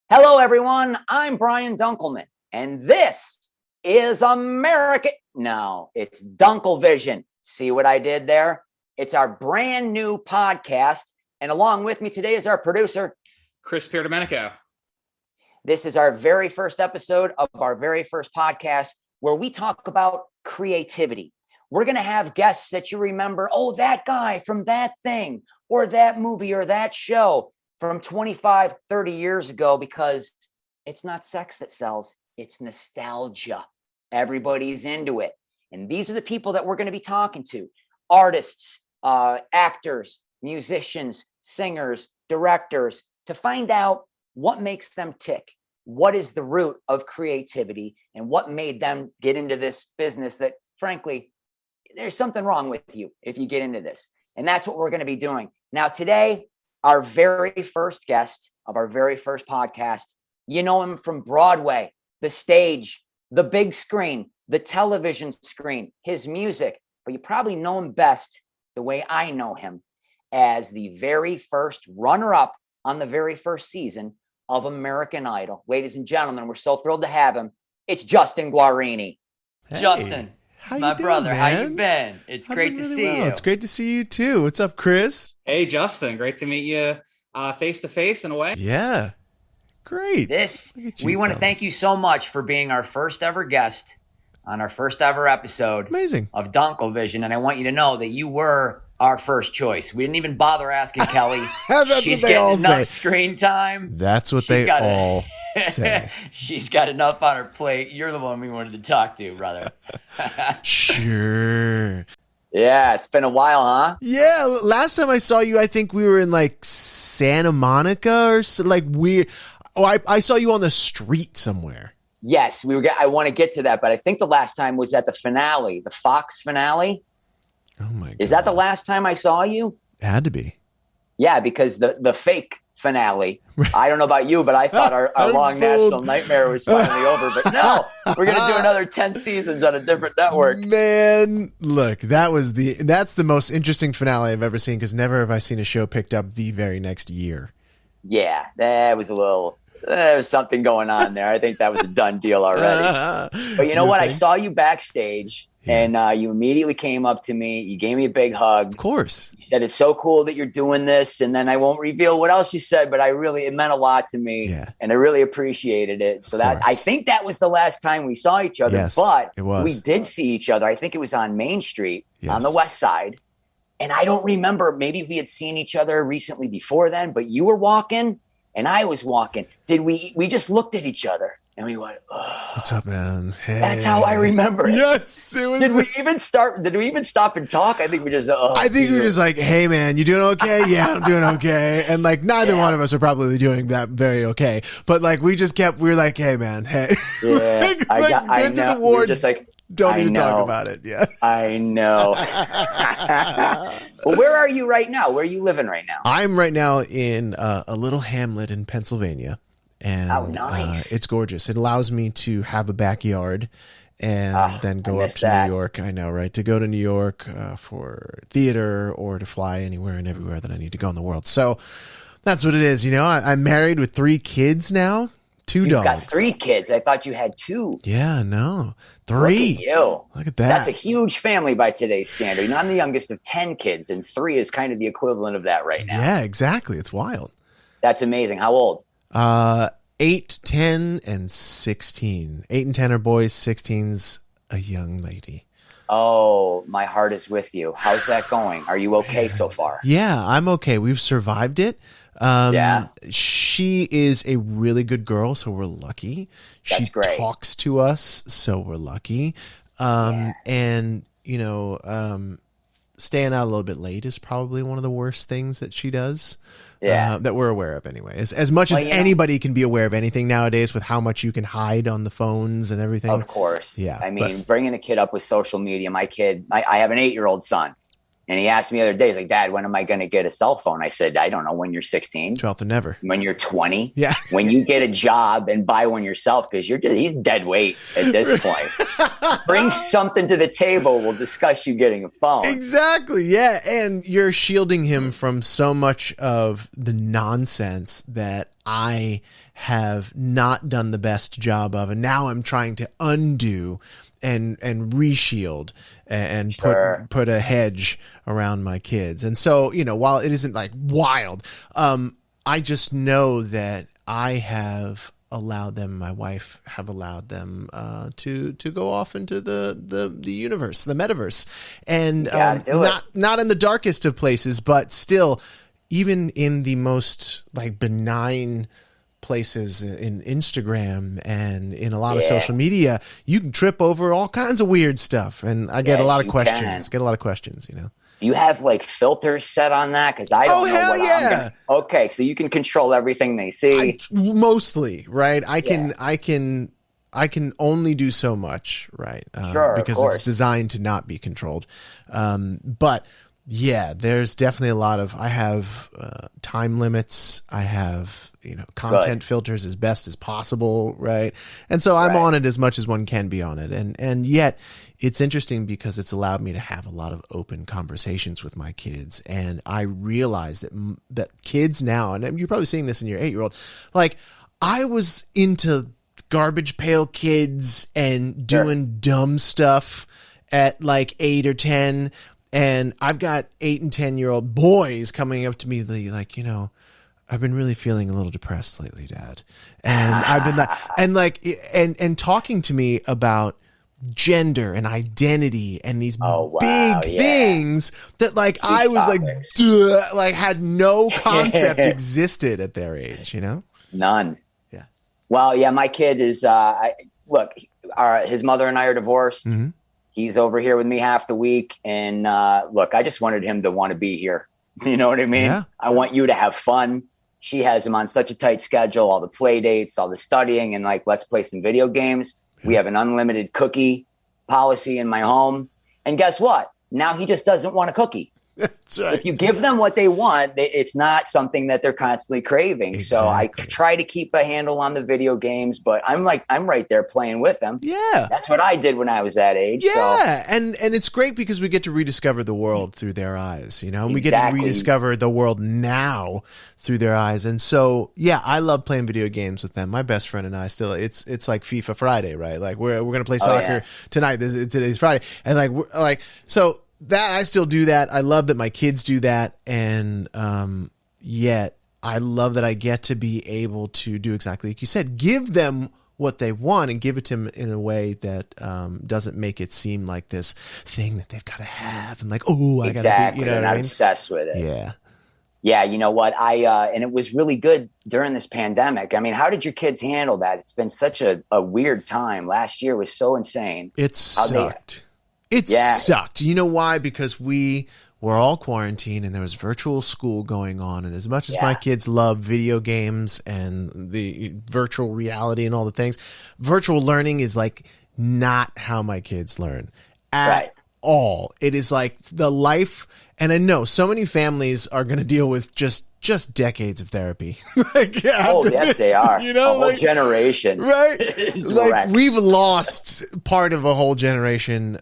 Hello, everyone. I'm Brian Dunkleman, and this is America. No, it's DunkleVision. See what I did there? It's our brand new podcast, and along with me today is our producer, Chris Pierdomenico. This is our very first episode of our very first podcast where we talk about creativity. We're going to have guests that you remember, oh, that guy from that thing, or that movie, or that show from 25, 30 years ago, because it's not sex that sells, it's nostalgia. Everybody's into it. And these are the people that we're going to be talking to: artists, actors, musicians, singers, directors, to find out what makes them tick. What is the root of creativity and what made them get into this business that, frankly, there's something wrong with you if you get into this. And that's what we're going to be doing. Now, today, our very first guest of our very first podcast, you know him from Broadway, the stage, the big screen, the television screen, his music, but you probably know him best the way I know him, as the very first runner-up on the very first season of American Idol. Ladies and gentlemen, we're so thrilled to have him. It's Justin Guarini. Hey, Justin, my brother, how you been? It's great to see you. It's great to see you too. What's up, Chris? Hey, Justin. Great to meet you face to face in a way. Yeah, great. We want to thank you so much for being our first ever guest on our first ever episode Amazing. of DunkleVision. And I want you to know that you were our first choice. We didn't even bother asking Kelly. That's She's what they all getting enough say. Screen time. That's what they all say. She's got enough on her plate. You're the one we wanted to talk to, brother. Sure. Yeah, it's been a while, huh? Yeah, last time I saw you, I think we were in like Santa Monica or so, like weird. Oh, I saw you on the street somewhere. Yes, I want to get to that, but I think the last time was at the finale, the Fox finale. Oh my God. Is that the last time I saw you? It had to be. Yeah, because the fake finale, I don't know about you, but I thought our long national nightmare was finally over. But no, we're going to do another 10 seasons on a different network. Man, look, that's the most interesting finale I've ever seen, because never have I seen a show picked up the very next year. Yeah, there was something going on there. I think that was a done deal already. But you know what? I saw you backstage. And you immediately came up to me. You gave me a big hug. Of course. You said, it's so cool that you're doing this. And then I won't reveal what else you said, but it meant a lot to me. Yeah. And I really appreciated it. So I think that was the last time we saw each other. Yes, but it was. We did see each other. I think it was on Main Street on the Yes. West Side. And I don't remember. Maybe we had seen each other recently before then, but you were walking and I was walking. We just looked at each other. And we went, oh. What's up, man? Hey. That's how I remember it. Yes. It was. Did we even stop and talk? I think we just. I think we were just like, hey, man, you doing okay? Yeah, I'm doing okay. And like, neither one of us are probably doing that very okay. But like, we were like, hey, man, hey. Yeah, I know. The ward, just like, don't need to talk about it. Yeah. I know. Well, where are you right now? Where are you living right now? I'm right now in a little hamlet in Pennsylvania. And nice. It's gorgeous. It allows me to have a backyard and then go up to New York. I know, right? To go to New York for theater or to fly anywhere and everywhere that I need to go in the world. So that's what it is. You know, I'm married with 3 kids now, 2 dogs. You've got 3 kids. I thought you had 2. Yeah, no. 3. Look at you. Look at that. That's a huge family by today's standard. You know, I'm the youngest of 10 kids, and 3 is kind of the equivalent of that right now. Yeah, exactly. It's wild. That's amazing. How old? 8, 10, and 16. 8 and 10 are boys. 16's a young lady. Oh, my heart is with you. How's that going? Are you okay so far? Yeah, I'm okay. We've survived it. She is a really good girl, so we're lucky. That's great. She talks to us, so we're lucky. And, you know, staying out a little bit late is probably one of the worst things that she does. That we're aware of anyway. As much as anybody can be aware of anything nowadays with how much you can hide on the phones and everything. Of course. Yeah. I mean, bringing a kid up with social media, my kid, I have an 8-year-old son. And he asked me the other day, he's like, Dad, when am I going to get a cell phone? I said, I don't know, when you're 16. 12th and never. When you're 20. Yeah. When you get a job and buy one yourself, because he's dead weight at this point. Bring something to the table. We'll discuss you getting a phone. Exactly. Yeah. And you're shielding him from so much of the nonsense that I have not done the best job of, and now I'm trying to undo and reshield and Sure. put a hedge around my kids. And so, you know, while it isn't like wild, I just know that I have allowed them, my wife have allowed them to go off into the universe, the metaverse, and not in the darkest of places, but still, even in the most like benign places in Instagram and in a lot of social media, you can trip over all kinds of weird stuff, and I get a lot of questions. Get a lot of questions, you know. Do you have like filters set on that? Because I don't know hell what I'm gonna. Okay, so you can control everything they see. Mostly, right? I can only do so much, right? Because it's designed to not be controlled. But yeah, there's definitely a lot of. I have time limits. I have content filters as best as possible, right? And so I'm on it as much as one can be on it, and yet. It's interesting because it's allowed me to have a lot of open conversations with my kids. And I realize that kids now, and you're probably seeing this in your 8-year-old, like I was into Garbage Pail Kids and doing dumb stuff at like 8 or 10. And I've got 8 and 10-year-old boys coming up to me like, I've been really feeling a little depressed lately, Dad. And I've been and talking to me about gender and identity and these big things that like I was like had no concept existed at their age, None. Yeah. Well, yeah, my kid is his mother and I are divorced. Mm-hmm. He's over here with me half the week, and I just wanted him to want to be here. You know what I mean? Yeah. I want you to have fun. She has him on such a tight schedule, all the play dates, all the studying, and like, let's play some video games. We have an unlimited cookie policy in my home. And guess what? Now he just doesn't want a cookie. That's right. If you give them what they want, it's not something that they're constantly craving. Exactly. So I try to keep a handle on the video games, but I'm right there playing with them. Yeah. That's what I did when I was that age. Yeah. So. And it's great because we get to rediscover the world through their eyes, and we get to rediscover the world now through their eyes. And so, yeah, I love playing video games with them. My best friend and I still, it's like FIFA Friday, right? Like we're going to play soccer tonight. Today's Friday. And so that I still do that. I love that my kids do that. And yet I love that I get to be able to do exactly like you said, give them what they want and give it to them in a way that doesn't make it seem like this thing that they've got to have and like, I got to be, what I mean? Obsessed with it. Yeah. Yeah. You know what? And it was really good during this pandemic. I mean, how did your kids handle that? It's been such a weird time. Last year was so insane. It sucked. It sucked. You know why? Because we were all quarantined and there was virtual school going on. And as much as my kids love video games and the virtual reality and all the things, virtual learning is like not how my kids learn at all. It is like the life. And I know so many families are going to deal with just decades of therapy. Yes, they are. A whole generation. Right? Like we've lost part of a whole generation,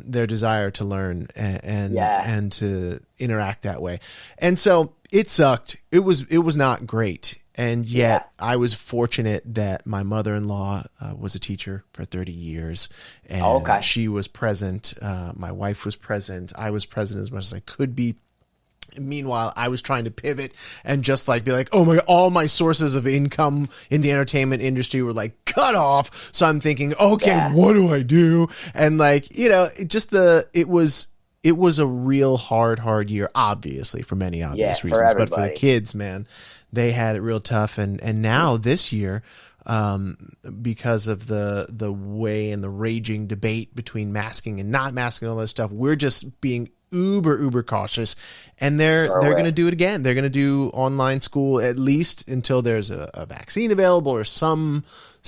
their desire to learn and to interact that way. And so it sucked. It was not great. And yet I was fortunate that my mother-in-law was a teacher for 30 years. And she was present. My wife was present. I was present as much as I could be. Meanwhile, I was trying to pivot and just like be like, oh my God, all my sources of income in the entertainment industry were like cut off. So I'm thinking, okay, what do I do? And like, it was a real hard year, obviously, for many obvious reasons. But for the kids, man, they had it real tough. And now this year, because of the way and the raging debate between masking and not masking, all that stuff, we're just being uber cautious, and they're going to do it again. They're going to do online school at least until there's a vaccine available or some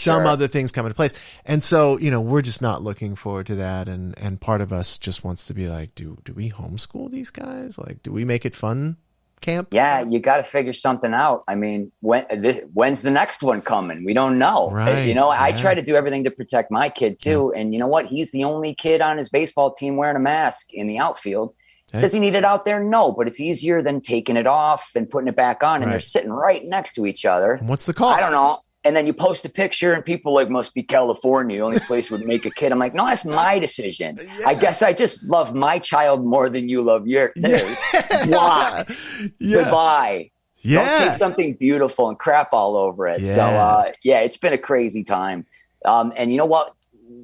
other things come into place. And so, we're just not looking forward to that. And part of us just wants to be like, do we homeschool these guys? Like, do we make it fun camp? Yeah, you got to figure something out. I mean, when's the next one coming? We don't know. Right. I try to do everything to protect my kid too. Yeah. And you know what? He's the only kid on his baseball team wearing a mask in the outfield. Hey. Does he need it out there? No, but it's easier than taking it off and putting it back on. And they're sitting right next to each other. And what's the cost? I don't know. And then you post a picture and people like, must be California, the only place would make a kid. I'm like, no, that's my decision. Yeah. I guess I just love my child more than you love theirs. What? Yeah. Goodbye. Yeah. Don't take something beautiful and crap all over it. Yeah. So, it's been a crazy time. And you know what?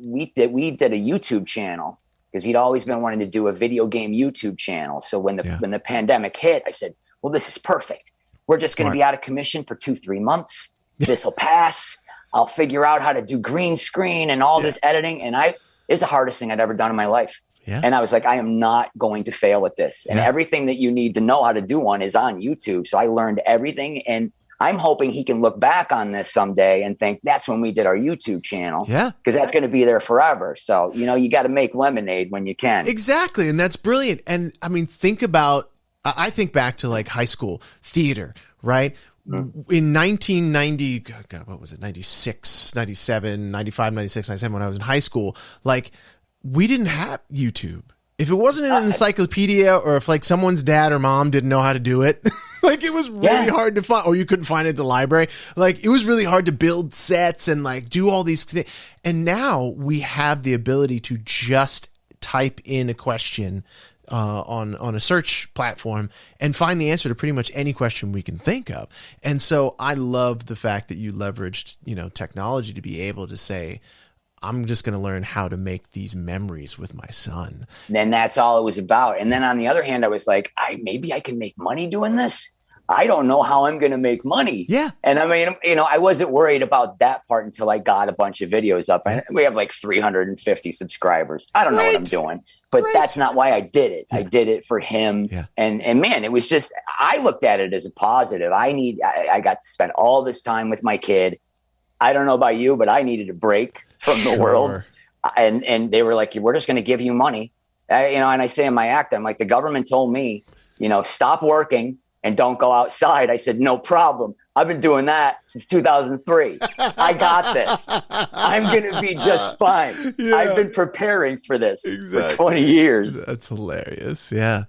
We did a YouTube channel because he'd always been wanting to do a video game YouTube channel. So when the pandemic hit, I said, well, this is perfect. We're just going to be out of commission for 2-3 months. This will pass. I'll figure out how to do green screen and all this editing. And it's the hardest thing I'd ever done in my life. Yeah. And I was like, I am not going to fail at this. And everything that you need to know how to do one is on YouTube. So I learned everything. And I'm hoping he can look back on this someday and think that's when we did our YouTube channel. Yeah. Because that's going to be there forever. So, you got to make lemonade when you can. Exactly. And that's brilliant. And I mean, I think back to like high school theater, right? In 1990, God, what was it? 96, 97, 95, 96, 97, when I was in high school, like we didn't have YouTube. If it wasn't an encyclopedia or if like someone's dad or mom didn't know how to do it, like it was really hard to find, or you couldn't find it at the library. Like it was really hard to build sets and like do all these things. And now we have the ability to just type in a question on a search platform and find the answer to pretty much any question we can think of. And so I love the fact that you leveraged, technology to be able to say, I'm just going to learn how to make these memories with my son. Then that's all it was about. And then on the other hand, I was like, maybe I can make money doing this. I don't know how I'm going to make money. Yeah. And I mean, I wasn't worried about that part until I got a bunch of videos up. And we have like 350 subsibers. I don't know what I'm doing. But that's not why I did it. Yeah. I did it for him. Yeah. And man, it was just, I looked at it as a positive. I got to spend all this time with my kid. I don't know about you, but I needed a break from the world. And they were like, we're just going to give you money. And I say in my act, I'm like, the government told me, stop working and don't go outside. I said, no problem. I've been doing that since 2003. I got this. I'm going to be just fine. Yeah. I've been preparing for this for 20 years. That's hilarious. Yeah.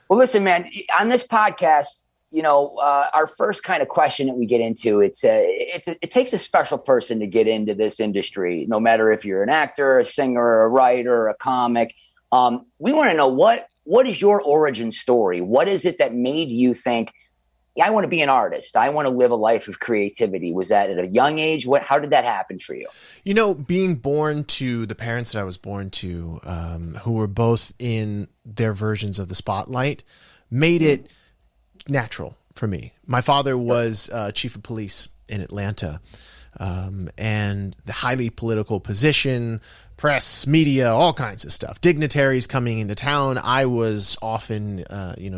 Well, listen, man, on this podcast, our first kind of question that we get into, it takes a special person to get into this industry, no matter if you're an actor, a singer, a writer, a comic. We want to know what is your origin story? What is it that made you think, I want to be an artist. I want to live a life of creativity. Was that at a young age? How did that happen for you? Being born to the parents that I was born to, who were both in their versions of the spotlight, made it natural for me. My father was chief of police in Atlanta, and the highly political position, press, media, all kinds of stuff. Dignitaries coming into town. I was often,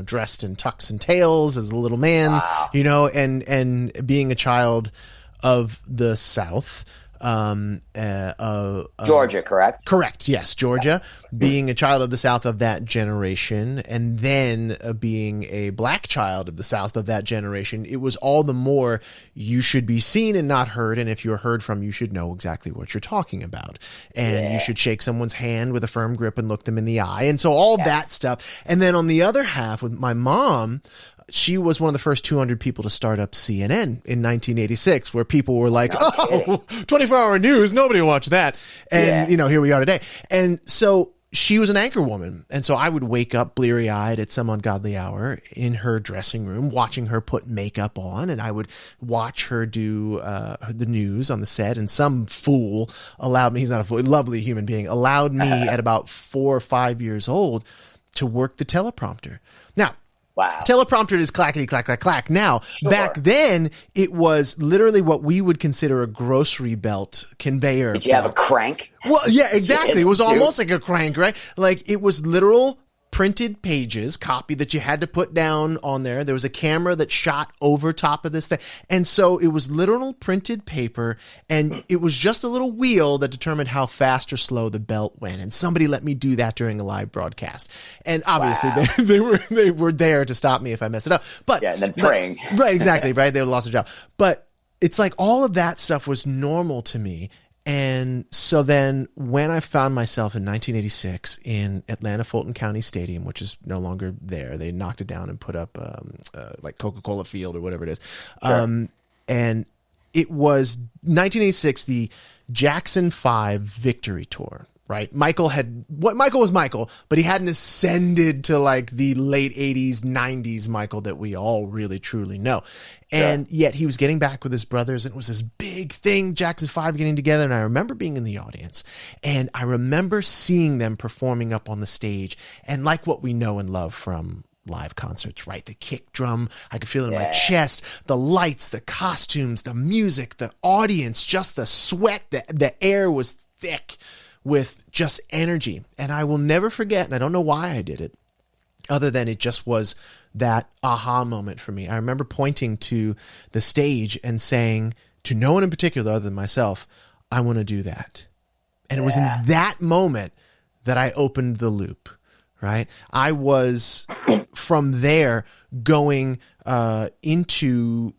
dressed in tux and tails as a little man, and being a child of the South. Georgia, correct? Correct. Yes. Georgia, being a child of the South of that generation, and then being a black child of the South of that generation, it was all the more you should be seen and not heard. And if you're heard from, you should know exactly what you're talking about. And you should shake someone's hand with a firm grip and look them in the eye. And so all that stuff. And then on the other half, with my mom, she was one of the first 200 people to start up CNN in 1986, where people were like, 24-hour news, nobody will watch that. And, here we are today. And so she was an anchor woman. And so I would wake up bleary-eyed at some ungodly hour in her dressing room, watching her put makeup on. And I would watch her do the news on the set. And some fool allowed me, he's not a fool, a lovely human being, allowed me at about 4 or 5 years old to work the teleprompter. Now, wow. Teleprompter is clackety, clack, clack, clack. Now, back then, it was literally what we would consider a grocery belt conveyor. Did you have a crank? Well, yeah, exactly. It was almost like a crank, right? Like it was literal printed pages, copy that you had to put down on there. There was a camera that shot over top of this thing. And so it was literal printed paper, and it was just a little wheel that determined how fast or slow the belt went. And somebody let me do that during a live broadcast. And obviously they were there to stop me if I messed it up. But and then praying. Right, exactly, right? They would have lost their job. But it's like all of that stuff was normal to me. And so then when I found myself in 1986 in Atlanta Fulton County Stadium, which is no longer there, they knocked it down and put up like Coca-Cola Field or whatever it is. Sure. And it was 1986, the Jackson 5 Victory Tour. Right. Michael was Michael, but he hadn't ascended to like the late 80s, 90s Michael that we all really truly know. And yet he was getting back with his brothers, and it was this big thing, Jackson 5 getting together. And I remember being in the audience, and I remember seeing them performing up on the stage, and like what we know and love from live concerts, right? The kick drum, I could feel it in my chest, the lights, the costumes, the music, the audience, just the sweat, the air was thick with just energy. And I will never forget, and I don't know why I did it, other than it just was that aha moment for me. I remember pointing to the stage and saying to no one in particular other than myself, I want to do that. And it was in that moment that I opened the loop, right? I was from there going into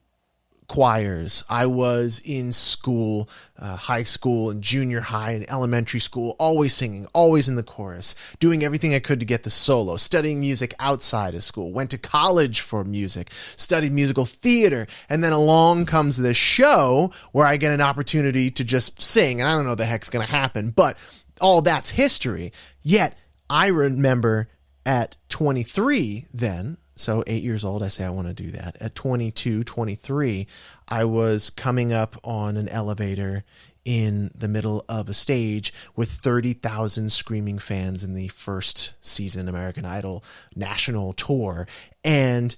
choirs. I was in school, high school and junior high and elementary school, always singing, always in the chorus, doing everything I could to get the solo, studying music outside of school, went to college for music, studied musical theater, and then along comes this show where I get an opportunity to just sing, and I don't know what the heck's going to happen, but all that's history. Yet I remember at 23 then, so 8 years old, I say I want to do that. At 22, 23, I was coming up on an elevator in the middle of a stage with 30,000 screaming fans in the first season American Idol national tour. And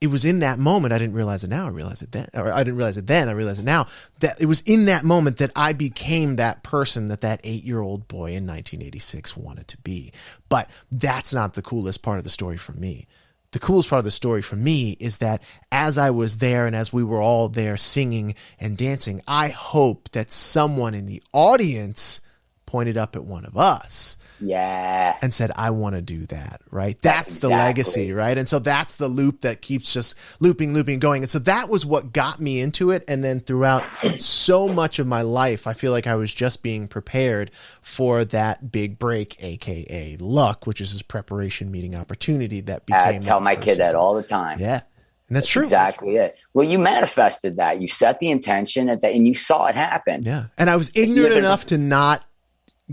it was in that moment, I didn't realize it now, I realized it then, or I didn't realize it then, I realize it now, that it was in that moment that I became that person that 8-year-old boy in 1986 wanted to be. But that's not the coolest part of the story for me. The coolest part of the story for me is that as I was there and as we were all there singing and dancing, I hope that someone in the audience pointed up at one of us. Yeah. And said, I want to do that, right? That's the legacy, right? And so that's the loop that keeps just looping, going. And so that was what got me into it. And then throughout so much of my life, I feel like I was just being prepared for that big break, AKA luck, which is his preparation meeting opportunity that became. I tell my kid that all the time. Yeah. And that's true. Exactly it. Well, you manifested that. You set the intention and you saw it happen. Yeah. And I was ignorant enough to not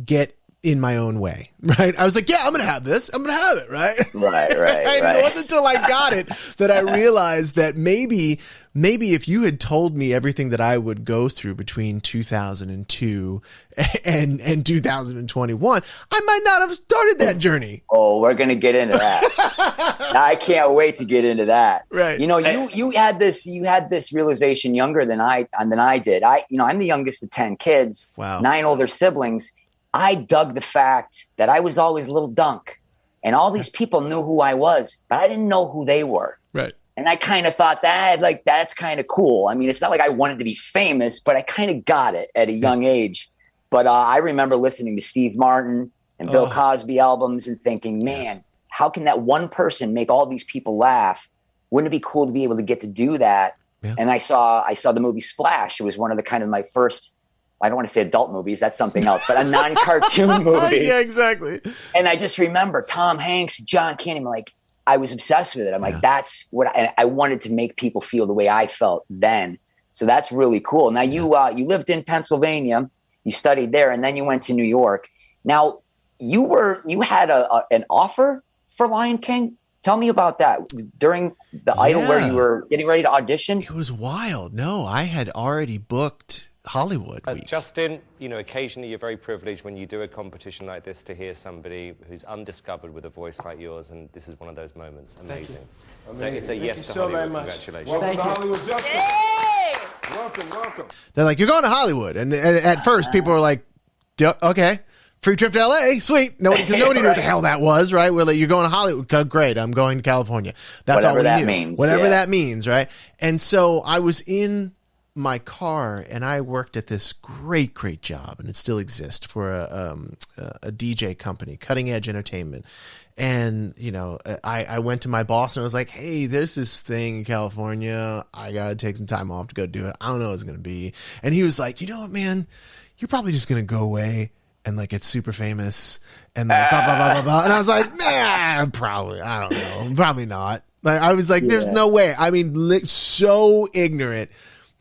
get in my own way, right? I was like, yeah, I'm going to have this. I'm going to have it, right? Right. And it wasn't until I got it that I realized that maybe if you had told me everything that I would go through between 2002 and 2021, I might not have started that journey. Oh, we're going to get into that. I can't wait to get into that. Right. You know, you had this realization younger than I did. I'm the youngest of 10 kids, wow. 9 older siblings. I dug the fact that I was always little Dunk, and all these people knew who I was, but I didn't know who they were. Right. And I kind of thought that's kind of cool. I mean, it's not like I wanted to be famous, but I kind of got it at a young age. But I remember listening to Steve Martin and Bill Cosby albums and thinking, man, how can that one person make all these people laugh? Wouldn't it be cool to be able to get to do that? Yeah. And I saw the movie Splash. It was one of the kind of my first, I don't want to say adult movies, that's something else, but a non-cartoon movie. Yeah, exactly. And I just remember Tom Hanks, John Candy, I was obsessed with it. I'm like, that's what I wanted to make people feel the way I felt then. So that's really cool. Now you lived in Pennsylvania, you studied there, and then you went to New York. Now you had an offer for Lion King. Tell me about that during the Idol where you were getting ready to audition. It was wild. No, I had already booked Hollywood week. Justin, occasionally you're very privileged when you do a competition like this to hear somebody who's undiscovered with a voice like yours, and this is one of those moments. Amazing. So it's a yes to Hollywood. Congratulations. Welcome to Hollywood, Justin. Hey! Welcome. They're like, you're going to Hollywood. And at first people were like, okay, free trip to LA, sweet. Nobody knew what the hell that was, right? We're like, you're going to Hollywood. Great, I'm going to California. That's whatever all we knew. Means, whatever that means, right? And so I was in my car and I worked at this great job, and it still exists, for a DJ company, Cutting Edge Entertainment. And I went to my boss and I was like, hey, there's this thing in California, I gotta take some time off to go do it. I don't know what it's gonna be. And he was like, you know what, man, you're probably just gonna go away and get super famous and blah blah blah blah blah. And I was like, man, probably, I don't know, probably not. I was like, there's no way. I mean, so ignorant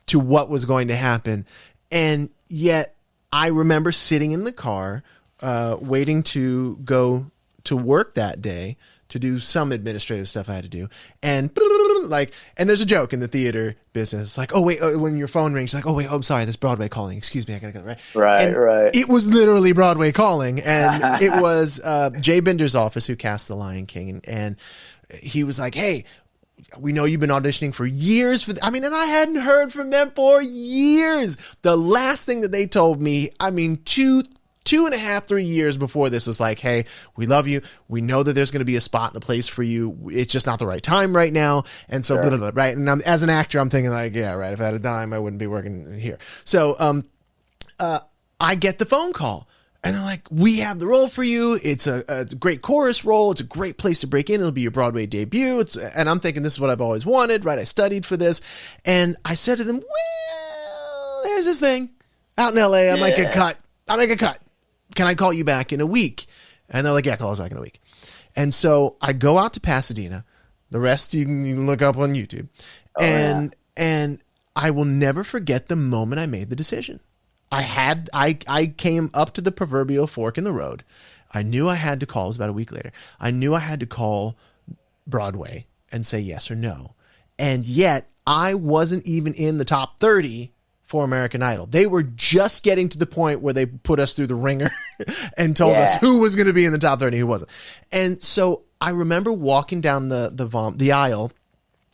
to what was going to happen. And yet I remember sitting in the car, waiting to go to work that day to do some administrative stuff I had to do. And and there's a joke in the theater business. Like, oh wait, when your phone rings, like, oh wait, I'm sorry, that's Broadway calling. Excuse me, I gotta go. Right. It was literally Broadway calling. And it was Jay Binder's office who cast The Lion King. And he was like, hey, we know you've been auditioning for years and I hadn't heard from them for years. The last thing that they told me, 2.5, 3 years before this was like, hey, we love you. We know that there's going to be a spot and a place for you. It's just not the right time right now. And so, blah, blah, blah, right. And as an actor, I'm thinking like, yeah, right. If I had a dime, I wouldn't be working here. So, I get the phone call and they're like, we have the role for you. It's a great chorus role. It's a great place to break in. It'll be your Broadway debut. And I'm thinking, this is what I've always wanted, right? I studied for this. And I said to them, well, there's this thing out in LA. I might get cut. I'll make a cut. Can I call you back in a week? And they're like, yeah, call us back in a week. And so I go out to Pasadena. The rest you can look up on YouTube. And I will never forget the moment I made the decision. I came up to the proverbial fork in the road. I knew I had to call. It was about a week later. I knew I had to call Broadway and say yes or no. And yet I wasn't even in the top 30 for American Idol. They were just getting to the point where they put us through the ringer and told us who was going to be in the top 30, who wasn't. And so I remember walking down the aisle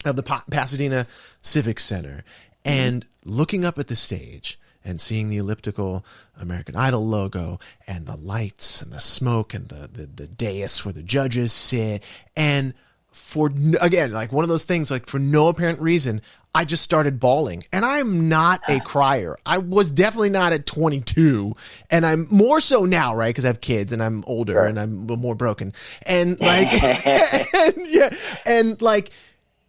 of the Pasadena Civic Center and looking up at the stage and seeing the elliptical American Idol logo and the lights and the smoke and the dais where the judges sit. And again, like one of those things, like for no apparent reason, I just started bawling. And I'm not a crier. I was definitely not at 22. And I'm more so now, right? Because I have kids and I'm older and I'm more broken. And like, and like,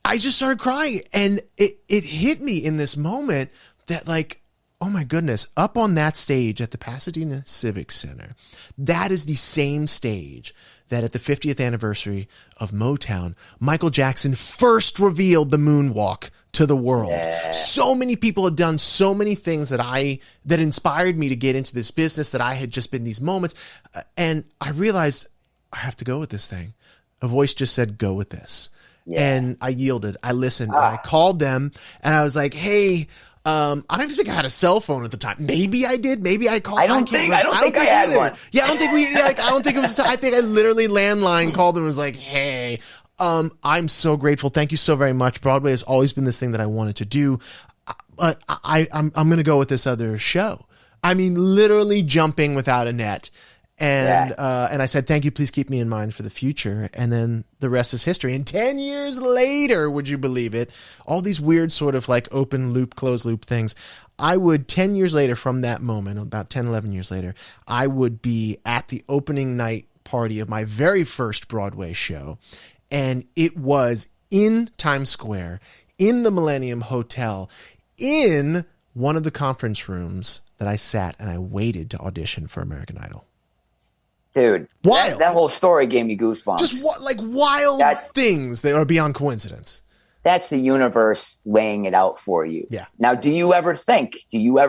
I just started crying. And it hit me in this moment that like, oh my goodness, up on that stage at the Pasadena Civic Center, that is the same stage that at the 50th anniversary of Motown, Michael Jackson first revealed the moonwalk to the world. Yeah. So many people had done so many things that inspired me to get into this business, that I had just been these moments. And I realized I have to go with this thing. A voice just said, go with this. Yeah. And I yielded. I listened. And I called them and I was like, hey, I don't even think I had a cell phone at the time. Maybe I did. Maybe I called. I don't think I had one. Yeah, I don't think I don't think it was. I think I literally landline called them and was like, "Hey, I'm so grateful. Thank you so very much. Broadway has always been this thing that I wanted to do, but I'm going to go with this other show." I mean, literally jumping without a net. And I said, thank you, please keep me in mind for the future. And then the rest is history. And 10 years later, would you believe it? All these weird sort of like open loop, closed loop things. 10 years later from that moment, about 10, 11 years later, I would be at the opening night party of my very first Broadway show. And it was in Times Square, in the Millennium Hotel, in one of the conference rooms that I sat and I waited to audition for American Idol. Dude, that whole story gave me goosebumps. Just wild things that are beyond coincidence. That's the universe laying it out for you. Yeah. Now, do you ever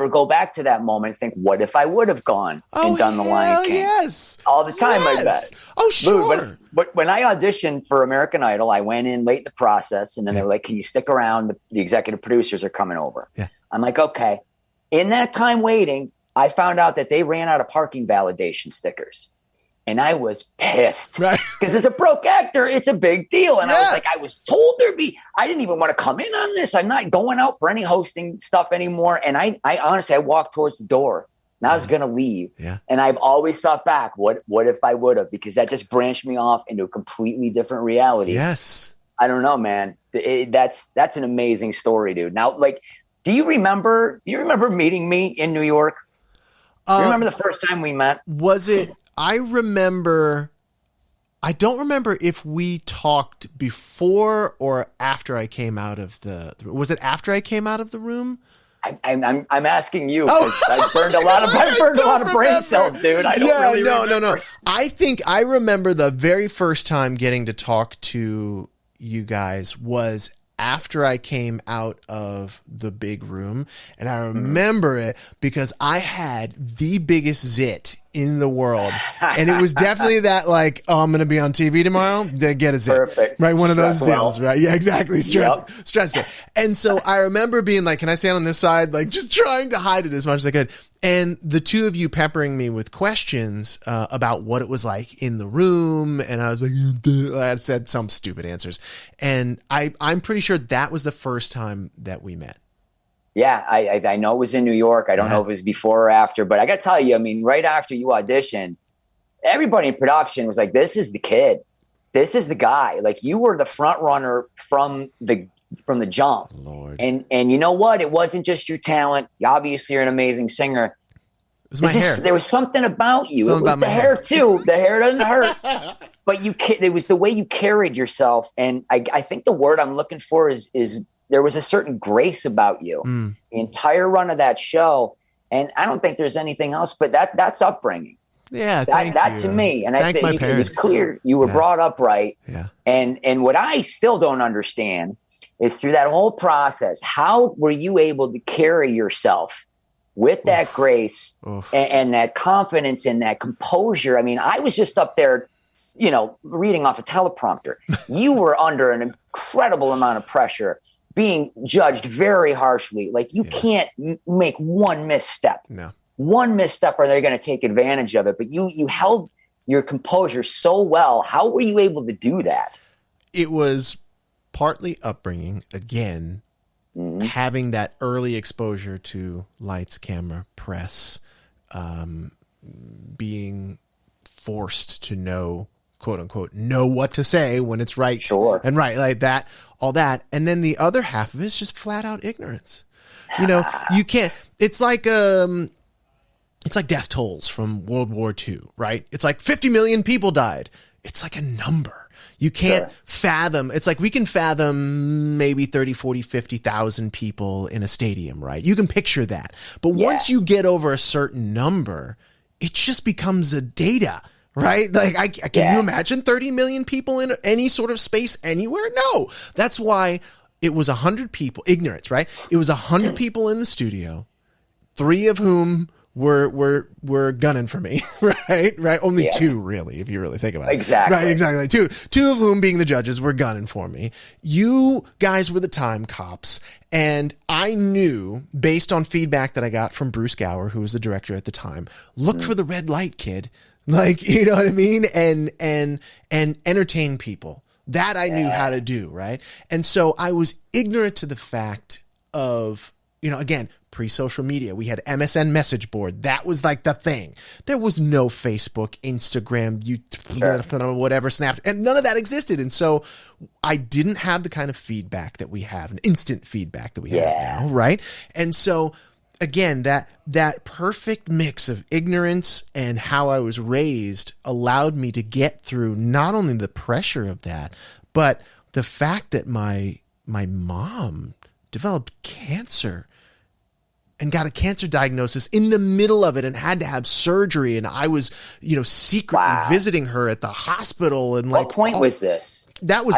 go back to that moment and think, what if I would have gone and done The Lion King? Yes. All the time, I bet. Oh, sure. Dude, but when I auditioned for American Idol, I went in late in the process, and then they were like, can you stick around? The executive producers are coming over. Yeah. I'm like, okay. In that time waiting, I found out that they ran out of parking validation stickers. And I was pissed because as a broke actor, it's a big deal. And I was like, I was told I didn't even want to come in on this. I'm not going out for any hosting stuff anymore. And I honestly, I walked towards the door and I was going to leave. Yeah. And I've always thought back, what if I would have, because that just branched me off into a completely different reality. Yes. I don't know, man. That's an amazing story, dude. Now, like, do you remember meeting me in New York? Do you remember the first time we met? Was it? I don't remember if we talked before or after I came out of the room. Was it after I came out of the room? I'm asking you because I burned a lot of brain cells, dude. I don't remember. No. I think I remember the very first time getting to talk to you guys was after I came out of the big room, and I remember it because I had the biggest zit in the world, and it was definitely that like, oh, I'm going to be on TV tomorrow, then get a zit. Perfect. Right, one of those deals, well. right? Yeah, exactly. Stress it. And so I remember being like, can I stand on this side? Like just trying to hide it as much as I could. And the two of you peppering me with questions about what it was like in the room, and I was like, I said some stupid answers, and I'm pretty sure that was the first time that we met. Yeah, I know it was in New York. I don't know if it was before or after, but I got to tell you, I mean, right after you auditioned, everybody in production was like, "This is the kid, this is the guy." Like you were the front runner from the jump. Lord. And you know what? It wasn't just your talent. Obviously, you're an amazing singer. It was my hair. There was something about you. Something it was about the my hair too. The hair doesn't hurt. But it was the way you carried yourself. And I think the word I'm looking for is there was a certain grace about you the entire run of that show. And I don't think there's anything else, but that's upbringing. Yeah, that to me. And I think it was clear you were brought up right. Yeah. And what I still don't understand is through that whole process, how were you able to carry yourself with that grace and that confidence and that composure? I mean, I was just up there, reading off a teleprompter. You were under an incredible amount of pressure, being judged very harshly. Like you can't make one misstep. No. One misstep or they're going to take advantage of it. But you held your composure so well. How were you able to do that? It was partly upbringing, again, having that early exposure to lights, camera, press, being forced to know, quote unquote, know what to say when it's right and right, like that, all that. And then the other half of it is just flat out ignorance. You can't, it's like death tolls from World War II, right? It's like 50 million people died. It's like a number. You can't fathom. It's like we can fathom maybe 30, 40, 50,000 people in a stadium, right? You can picture that. But once you get over a certain number, it just becomes a data, right? Like, can you imagine 30 million people in any sort of space anywhere? No. That's why it was 100 people, ignorance, right? It was 100 people in the studio, 3 of whom were gunning for me, right? Only 2, really, if you really think about it. Exactly. Right, exactly. Two of whom, being the judges, were gunning for me. You guys were the time cops, and I knew, based on feedback that I got from Bruce Gower, who was the director at the time, look for the red light, kid. Like, you know what I mean? And entertain people. That I knew how to do, right? And so I was ignorant to the fact of, again, pre-social media. We had MSN message board. That was like the thing. There was no Facebook, Instagram, YouTube, whatever, Snap, and none of that existed. And so I didn't have the kind of feedback that we have, an instant feedback that we have now, right? And so again, that perfect mix of ignorance and how I was raised allowed me to get through not only the pressure of that, but the fact that my mom developed cancer and got a cancer diagnosis in the middle of it and had to have surgery. And I was, secretly visiting her at the hospital. And what point was this? That was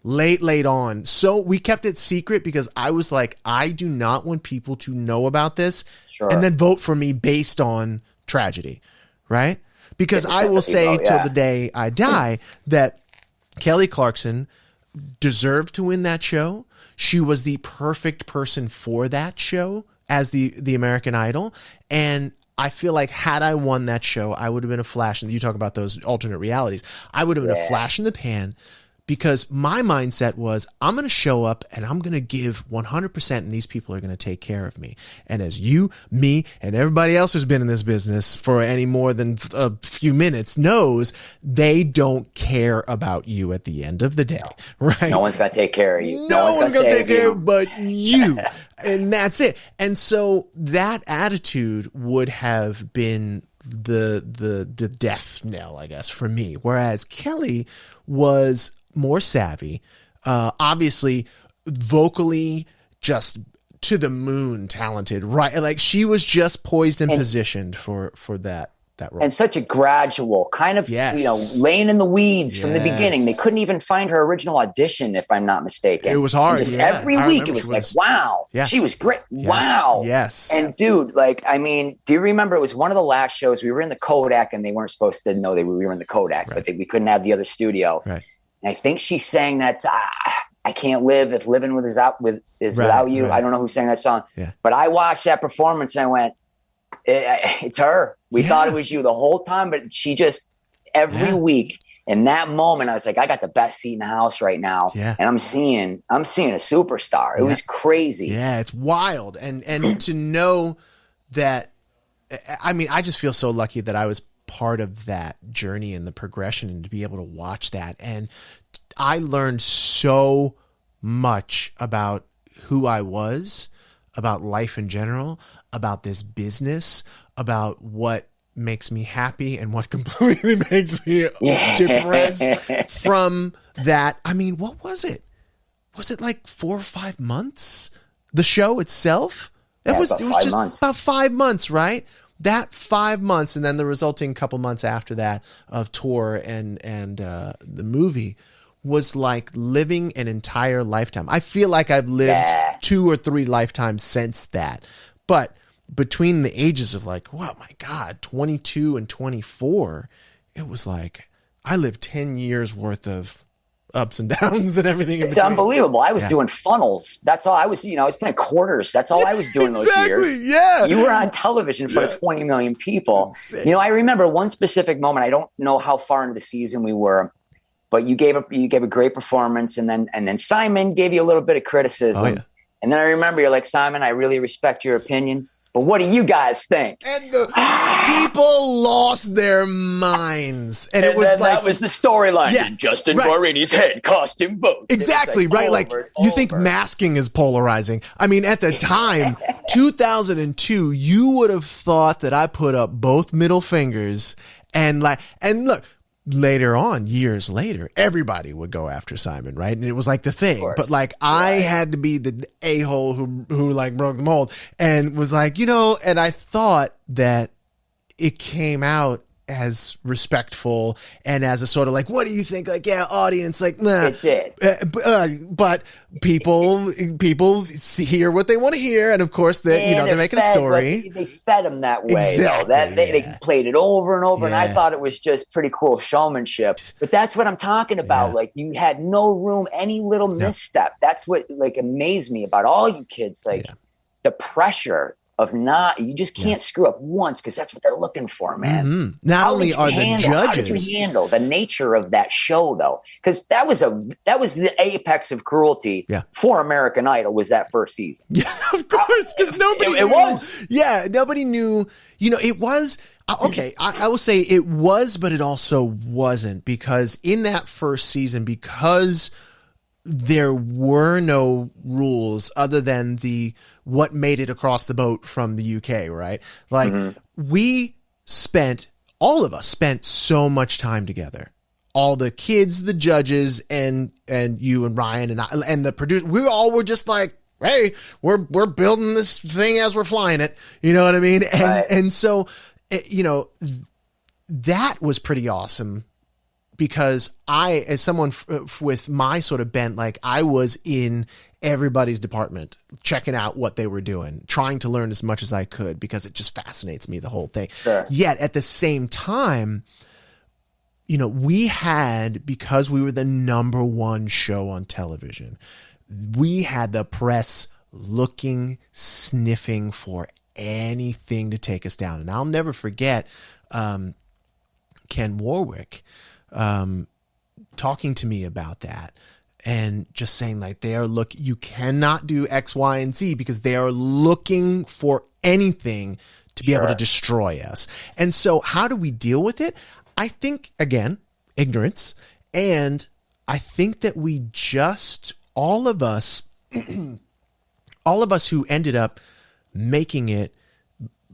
late on. So we kept it secret because I was like, I do not want people to know about this and then vote for me based on tragedy. Right. Because I will say till the day I die that Kelly Clarkson deserved to win that show. She was the perfect person for that show as the American Idol. And I feel like had I won that show, I would have been a flash. And you talk about those alternate realities. I would have been a flash in the pan because my mindset was I'm going to show up and I'm going to give 100% and these people are going to take care of me. And as you, me, and everybody else who's been in this business for any more than a few minutes knows, they don't care about you at the end of the day, right? No one's going to take care of you. No one's going to take care of you but you. And that's it. And so that attitude would have been the death knell, I guess, for me. Whereas Kelly was more savvy, obviously vocally just to the moon talented, right? Like she was just poised and positioned for that that role. And such a gradual kind of, laying in the weeds from the beginning. They couldn't even find her original audition, if I'm not mistaken. It was hard. Every week it was like, wow, she was great. Yeah. Wow. Yes. And dude, like, I mean, do you remember it was one of the last shows we were in the Kodak and they weren't supposed to know we were in the Kodak, but we couldn't have the other studio. Right. And I think she sang that, I can't live if living without you. Right. I don't know who sang that song, but I watched that performance and I went, it's her. We thought it was you the whole time, but she just every week in that moment, I was like, I got the best seat in the house right now. Yeah. And I'm seeing a superstar. It was crazy. Yeah, it's wild. And to know that, I mean, I just feel so lucky that I was part of that journey and the progression and to be able to watch that. And I learned so much about who I was, about life in general, about this business, about what makes me happy and what completely makes me depressed from that. I mean, what was it? Was it like 4 or 5 months? The show itself? It was just about 5 months, right? That 5 months and then the resulting couple months after that of tour and the movie was like living an entire lifetime. I feel like I've lived 2 or 3 lifetimes since that. But between the ages of like, oh my God, 22 and 24, it was like I lived 10 years worth of ups and downs and everything. It's unbelievable. I was doing funnels. That's all I was, I was playing quarters. That's all I was doing those years. Yeah. You were on television for 20 million people. Insane. I remember one specific moment. I don't know how far into the season we were, but you gave a great performance. And then Simon gave you a little bit of criticism. Oh, yeah. And then I remember you're like, Simon, I really respect your opinion, but what do you guys think? And the people lost their minds. And it was like, that was the storyline. Yeah, Justin Guarini's head cost him votes. Exactly, right? Like, you think masking is polarizing. I mean, at the time, 2002, you would have thought that I put up both middle fingers and look, later on, years later, everybody would go after Simon, right? And it was like the thing. But like I had to be the a-hole who like broke the mold and was like, and I thought that it came out as respectful and as a sort of like, what do you think? Like, audience, like, nah. It did. But people hear what they want to hear, and of course, they're making a story. They fed them that way. Exactly. They played it over and over, and I thought it was just pretty cool showmanship. But that's what I'm talking about. Like, you had no room, any little misstep. That's what like amazed me about all you kids. Like the pressure of you just can't screw up once because that's what they're looking for, man. Mm-hmm. Not only are the judges. How did you handle the nature of that show, though? Because that was the apex of cruelty for American Idol was that first season. Yeah, of course, because nobody knew. It was. Yeah, nobody knew. It was. Okay, I will say it was, but it also wasn't, because in that first season, because there were no rules other than what made it across the boat from the UK, right? Like all of us spent so much time together. All the kids, the judges, and you and Ryan and I, and the producer, we all were just like, hey, we're building this thing as we're flying it. You know what I mean? And so, that was pretty awesome. Because I, as someone with my sort of bent, like I was in everybody's department, checking out what they were doing, trying to learn as much as I could, because it just fascinates me, the whole thing. Sure. Yet at the same time, we had, because we were the number one show on television, we had the press looking, sniffing for anything to take us down. And I'll never forget Ken Warwick talking to me about that and just saying like, you cannot do X, Y, and Z because they are looking for anything to be able to destroy us. And so how do we deal with it? I think, again, ignorance. And I think that we just, all of us who ended up making it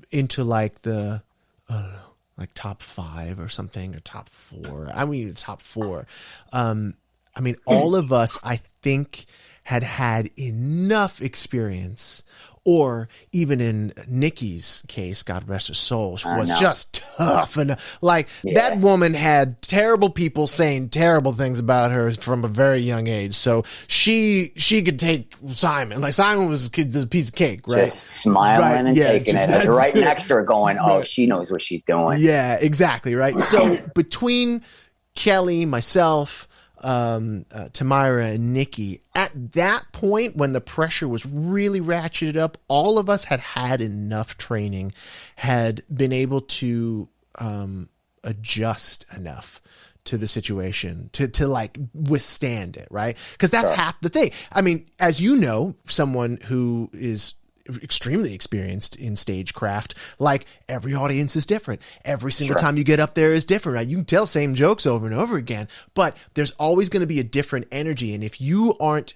into like the, I don't know, like top 5 or something, or top 4. I mean, top 4. All of us, I think, had enough experience or even in Nikki's case, God rest her soul, was just tough. And like that woman had terrible people saying terrible things about her from a very young age. So she could take Simon. Like Simon was a piece of cake, right? Just smiling and taking it. Right next to her going, oh, she knows what she's doing. Yeah, exactly. Right. So between Kelly, myself, Tamira and Nikki, at that point when the pressure was really ratcheted up, all of us had enough training, had been able to adjust enough to the situation to like withstand it, right? Because that's half the thing. I mean, as you know, someone who is extremely experienced in stagecraft, like every audience is different. Every single time you get up there is different, right? You can tell same jokes over and over again, but there's always going to be a different energy. And if you aren't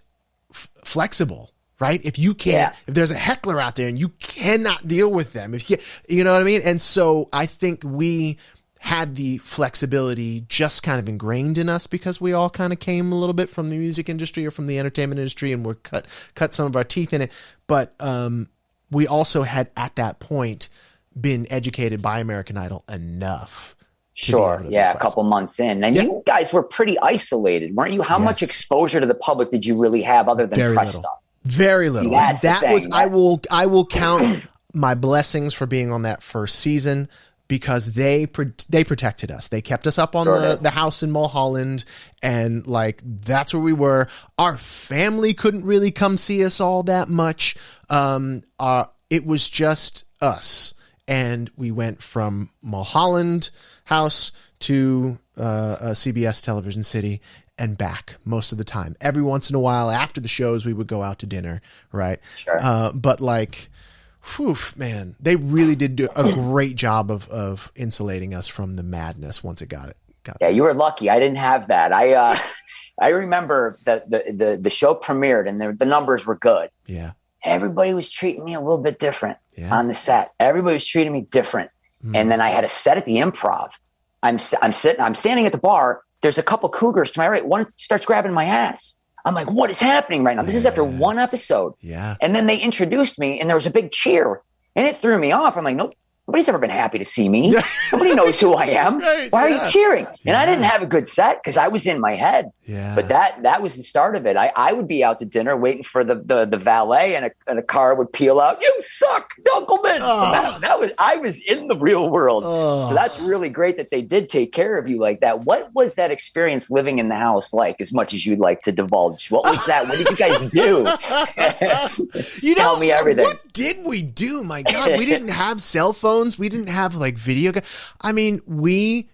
flexible, right? If you can't, if there's a heckler out there and you cannot deal with them, if you know what I mean? And so I think we had the flexibility just kind of ingrained in us because we all kind of came a little bit from the music industry or from the entertainment industry and we're cut some of our teeth in it. But we also had at that point been educated by American Idol enough. A couple months in. And you guys were pretty isolated, weren't you? How much exposure to the public did you really have other than press stuff? Very little. I will count my blessings for being on that first season, because they protected us. They kept us up on the house in Mulholland, and like that's where we were. Our family couldn't really come see us all that much. It was just us, and we went from Mulholland house to CBS Television City and back most of the time. Every once in a while after the shows, we would go out to dinner, right? But like, whew, man, they really did do a great job of insulating us from the madness once it got. You were lucky. I didn't have that. I remember the show premiered and the numbers were good. Yeah. Everybody was treating me a little bit different on the set. Everybody was treating me different. And then I had a set at the Improv. I'm standing at the bar. There's a couple cougars to my right. One starts grabbing my ass. I'm like, what is happening right now? This is after one episode. Yeah. And then they introduced me and there was a big cheer and it threw me off. I'm like, nope. Nobody's ever been happy to see me. Nobody knows who I am. Why are you cheering? And I didn't have a good set because I was in my head. Yeah. But that was the start of it. I would be out to dinner waiting for the valet and a car would peel out. You suck, Dunkleman. So I was in the real world. So that's really great that they did take care of you like that. What was that experience living in the house like, as much as you'd like to divulge? What was that? What did you guys do? Tell me everything. What did we do? My God, we didn't have cell phones. We didn't have like video. I mean, we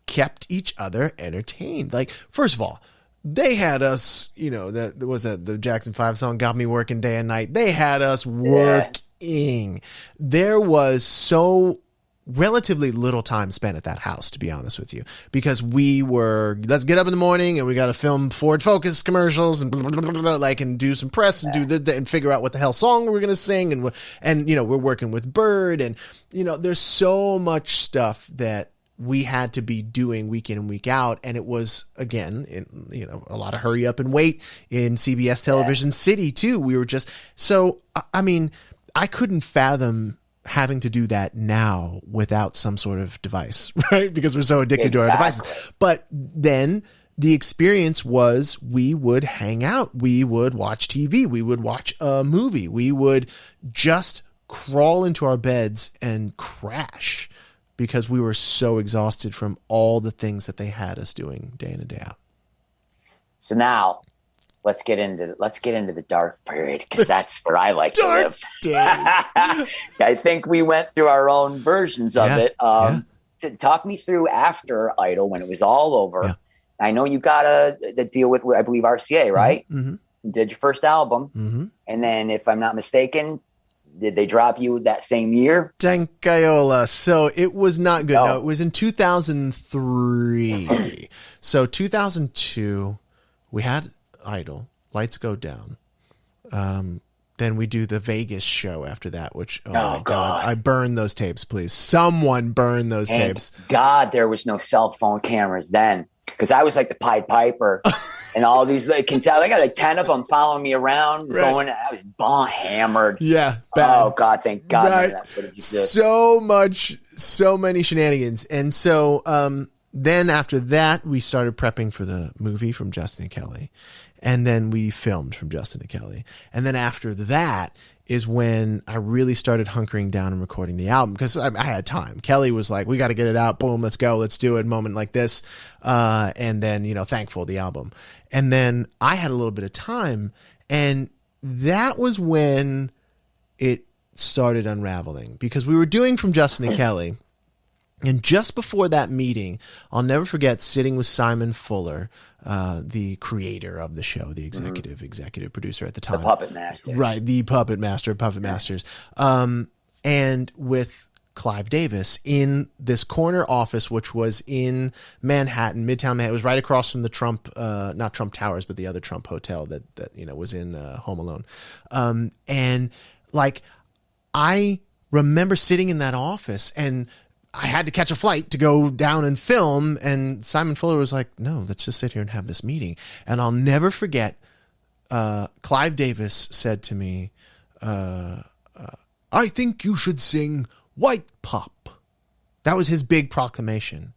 kept each other entertained. Like, first of all, they had us, the Jackson 5 song, Got Me Working Day and Night. They had us working. There was so relatively little time spent at that house, to be honest with you, because we were, let's get up in the morning and we got to film Ford Focus commercials and blah, blah, blah, blah, like, and do some press and and figure out what the hell song we're going to sing. And we're working with Bird and, there's so much stuff that we had to be doing week in and week out. And it was, again, a lot of hurry up and wait in CBS Television City too. We were just, so, I mean, I couldn't fathom having to do that now without some sort of device, right? Because we're so addicted to our devices. But then the experience was we would hang out. We would watch TV. We would watch a movie. We would just crawl into our beds and crash because we were so exhausted from all the things that they had us doing day in and day out. So now let's get into the dark period, because that's where I like to live. I think we went through our own versions of it. Talk me through after Idol, when it was all over. Yeah. I know you got a deal with, I believe, RCA, right? Mm-hmm. You did your first album, and then, if I'm not mistaken, did they drop you that same year? Dankayola. So it was not good. No, it was in 2003. So 2002, we had Idol, Lights Go Down. Then we do the Vegas show after that, which, my God, I burn those tapes, please. Someone burn those tapes. God, there was no cell phone cameras then. because I was like the Pied Piper. And all these, they can tell, I got like 10 of them following me around, going, I was bomb hammered. Yeah. Bad. Oh, God, thank God. Right. That footage exists. So many shenanigans. And so then after that, we started prepping for the movie from Justin and Kelly. And then we filmed from Justin and Kelly. And then after that is when I really started hunkering down and recording the album, because I had time. Kelly was like, we got to get it out. Boom, let's go. Let's do it. Moment like this. And then, Thankful, the album. And then I had a little bit of time. And that was when it started unraveling, because we were doing from Justin and Kelly. And just before that meeting, I'll never forget sitting with Simon Fuller, the creator of the show, the executive producer at the time. The puppet master. Right, the puppet master of Puppet Masters. And with Clive Davis in this corner office, which was in Manhattan, Midtown Manhattan. It was right across from the Trump, not Trump Towers, but the other Trump hotel that was in Home Alone. And like, I remember sitting in that office, and I had to catch a flight to go down and film. And Simon Fuller was like, no, let's just sit here and have this meeting. And I'll never forget, Clive Davis said to me, I think you should sing White Pop. That was his big proclamation.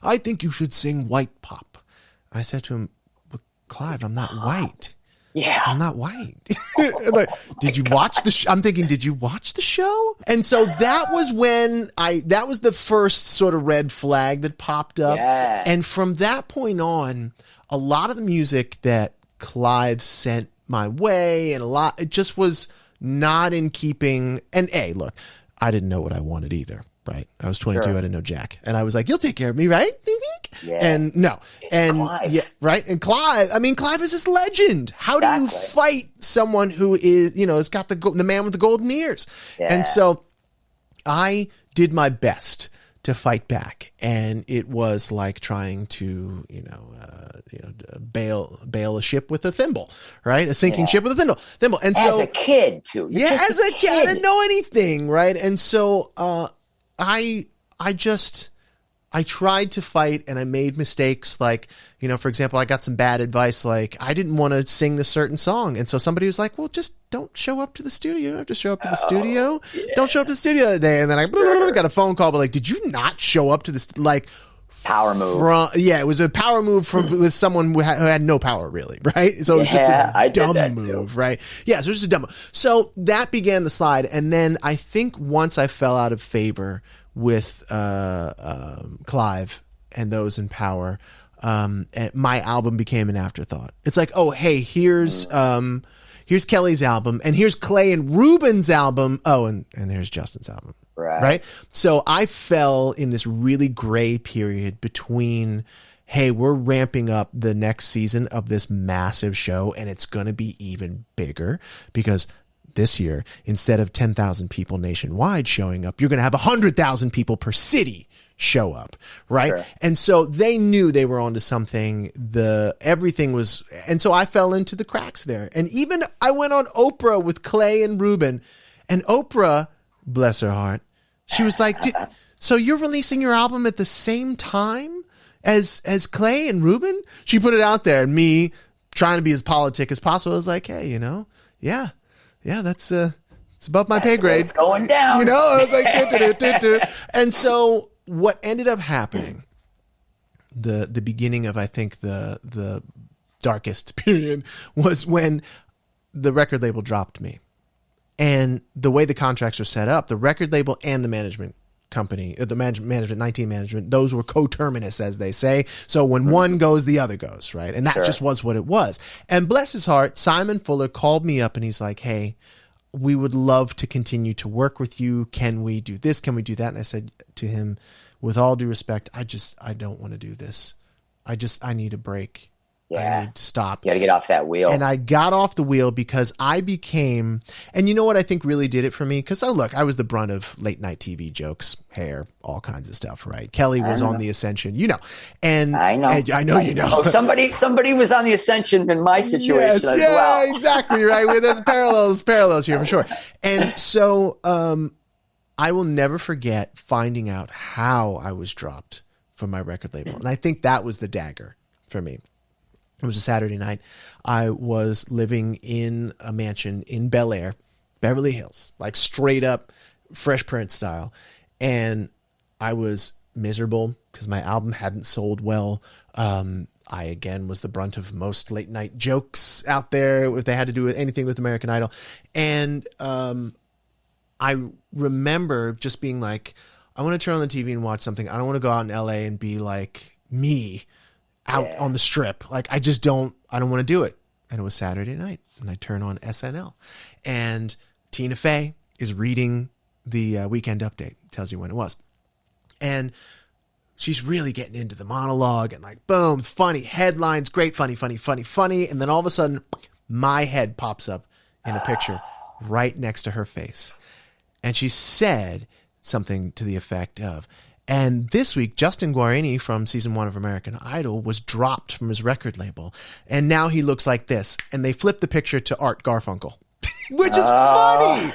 I think you should sing White Pop. I said to him, but Clive, I'm not white. Yeah. I'm not white. Like, did you watch the I'm thinking, did you watch the show? And so that was when that was the first sort of red flag that popped up. Yeah. And from that point on, a lot of the music that Clive sent my way, and it just was not in keeping. And look, I didn't know what I wanted either. Right. I was 22. Sure. I didn't know jack. And I was like, you'll take care of me, right? Yeah. And no. And Clive. Yeah, right. And Clive is this legend. How do you fight someone who is, has got the man with the golden ears? Yeah. And so I did my best to fight back. And it was like trying to, bail a ship with a thimble, right? A sinking ship with a thimble. And so as a kid too. As a kid, I didn't know anything. Right. And so, I tried to fight, and I made mistakes. Like, for example, I got some bad advice. Like, I didn't want to sing this certain song. And so somebody was like, well, just don't show up to the studio. You don't have to show up to the studio. Yeah. Don't show up to the studio that day. And then I got a phone call, but like, did you not show up to this? Like, power move. It was a power move with someone who had no power, really, right? So it was just a dumb move, right? Yeah, so it was just a dumb move. So that began the slide, and then I think once I fell out of favor with Clive and those in power, my album became an afterthought. It's like, oh, hey, here's Kelly's album, and here's Clay and Ruben's album. Oh, and here's Justin's album. Right. So I fell in this really gray period between, hey, we're ramping up the next season of this massive show, and it's going to be even bigger because this year, instead of 10,000 people nationwide showing up, you're going to have 100,000 people per city show up. Right. Sure. And so they knew they were onto something. Everything was. And so I fell into the cracks there. And even I went on Oprah with Clay and Ruben, and Oprah, bless her heart, she was like, so you're releasing your album at the same time as Clay and Ruben? She put it out there, and me trying to be as politic as possible, I was like, hey, yeah, that's it's above my pay grade. It's going down. I was like, And so what ended up happening, the beginning of, I think, the darkest period, was when the record label dropped me. And the way the contracts were set up, the record label and the management company, the management, 19 management, those were coterminous, as they say. So when one goes, the other goes, right? And that just was what it was. And bless his heart, Simon Fuller called me up, and he's like, hey, we would love to continue to work with you. Can we do this? Can we do that? And I said to him, with all due respect, I don't want to do this. I need a break. Yeah. I need to stop. You got to get off that wheel. And I got off the wheel because I became, and you know what I think really did it for me? Because, I was the brunt of late night TV jokes, hair, all kinds of stuff, right? Kelly was on the Ascension, and I know. I know you know. Oh, somebody was on the Ascension in my situation as well. Yeah, exactly, right? Where there's parallels here for sure. And so I will never forget finding out how I was dropped from my record label. And I think that was the dagger for me. It was a Saturday night. I was living in a mansion in Bel Air, Beverly Hills, like straight up Fresh Prince style. And I was miserable because my album hadn't sold well. I, again, was the brunt of most late night jokes out there if they had to do with anything with American Idol. And I remember just being like, I want to turn on the TV and watch something. I don't want to go out in LA and be like me out on the strip. Like, I don't want to do it. And it was Saturday night and I turn on SNL and Tina Fey is reading the Weekend Update. Tells you when it was. And she's really getting into the monologue and like, boom, funny headlines, great, funny. And then all of a sudden my head pops up in a picture right next to her face. And she said something to the effect of, and this week, Justin Guarini from season 1 of American Idol was dropped from his record label. And now he looks like this. And they flipped the picture to Art Garfunkel. Which is funny.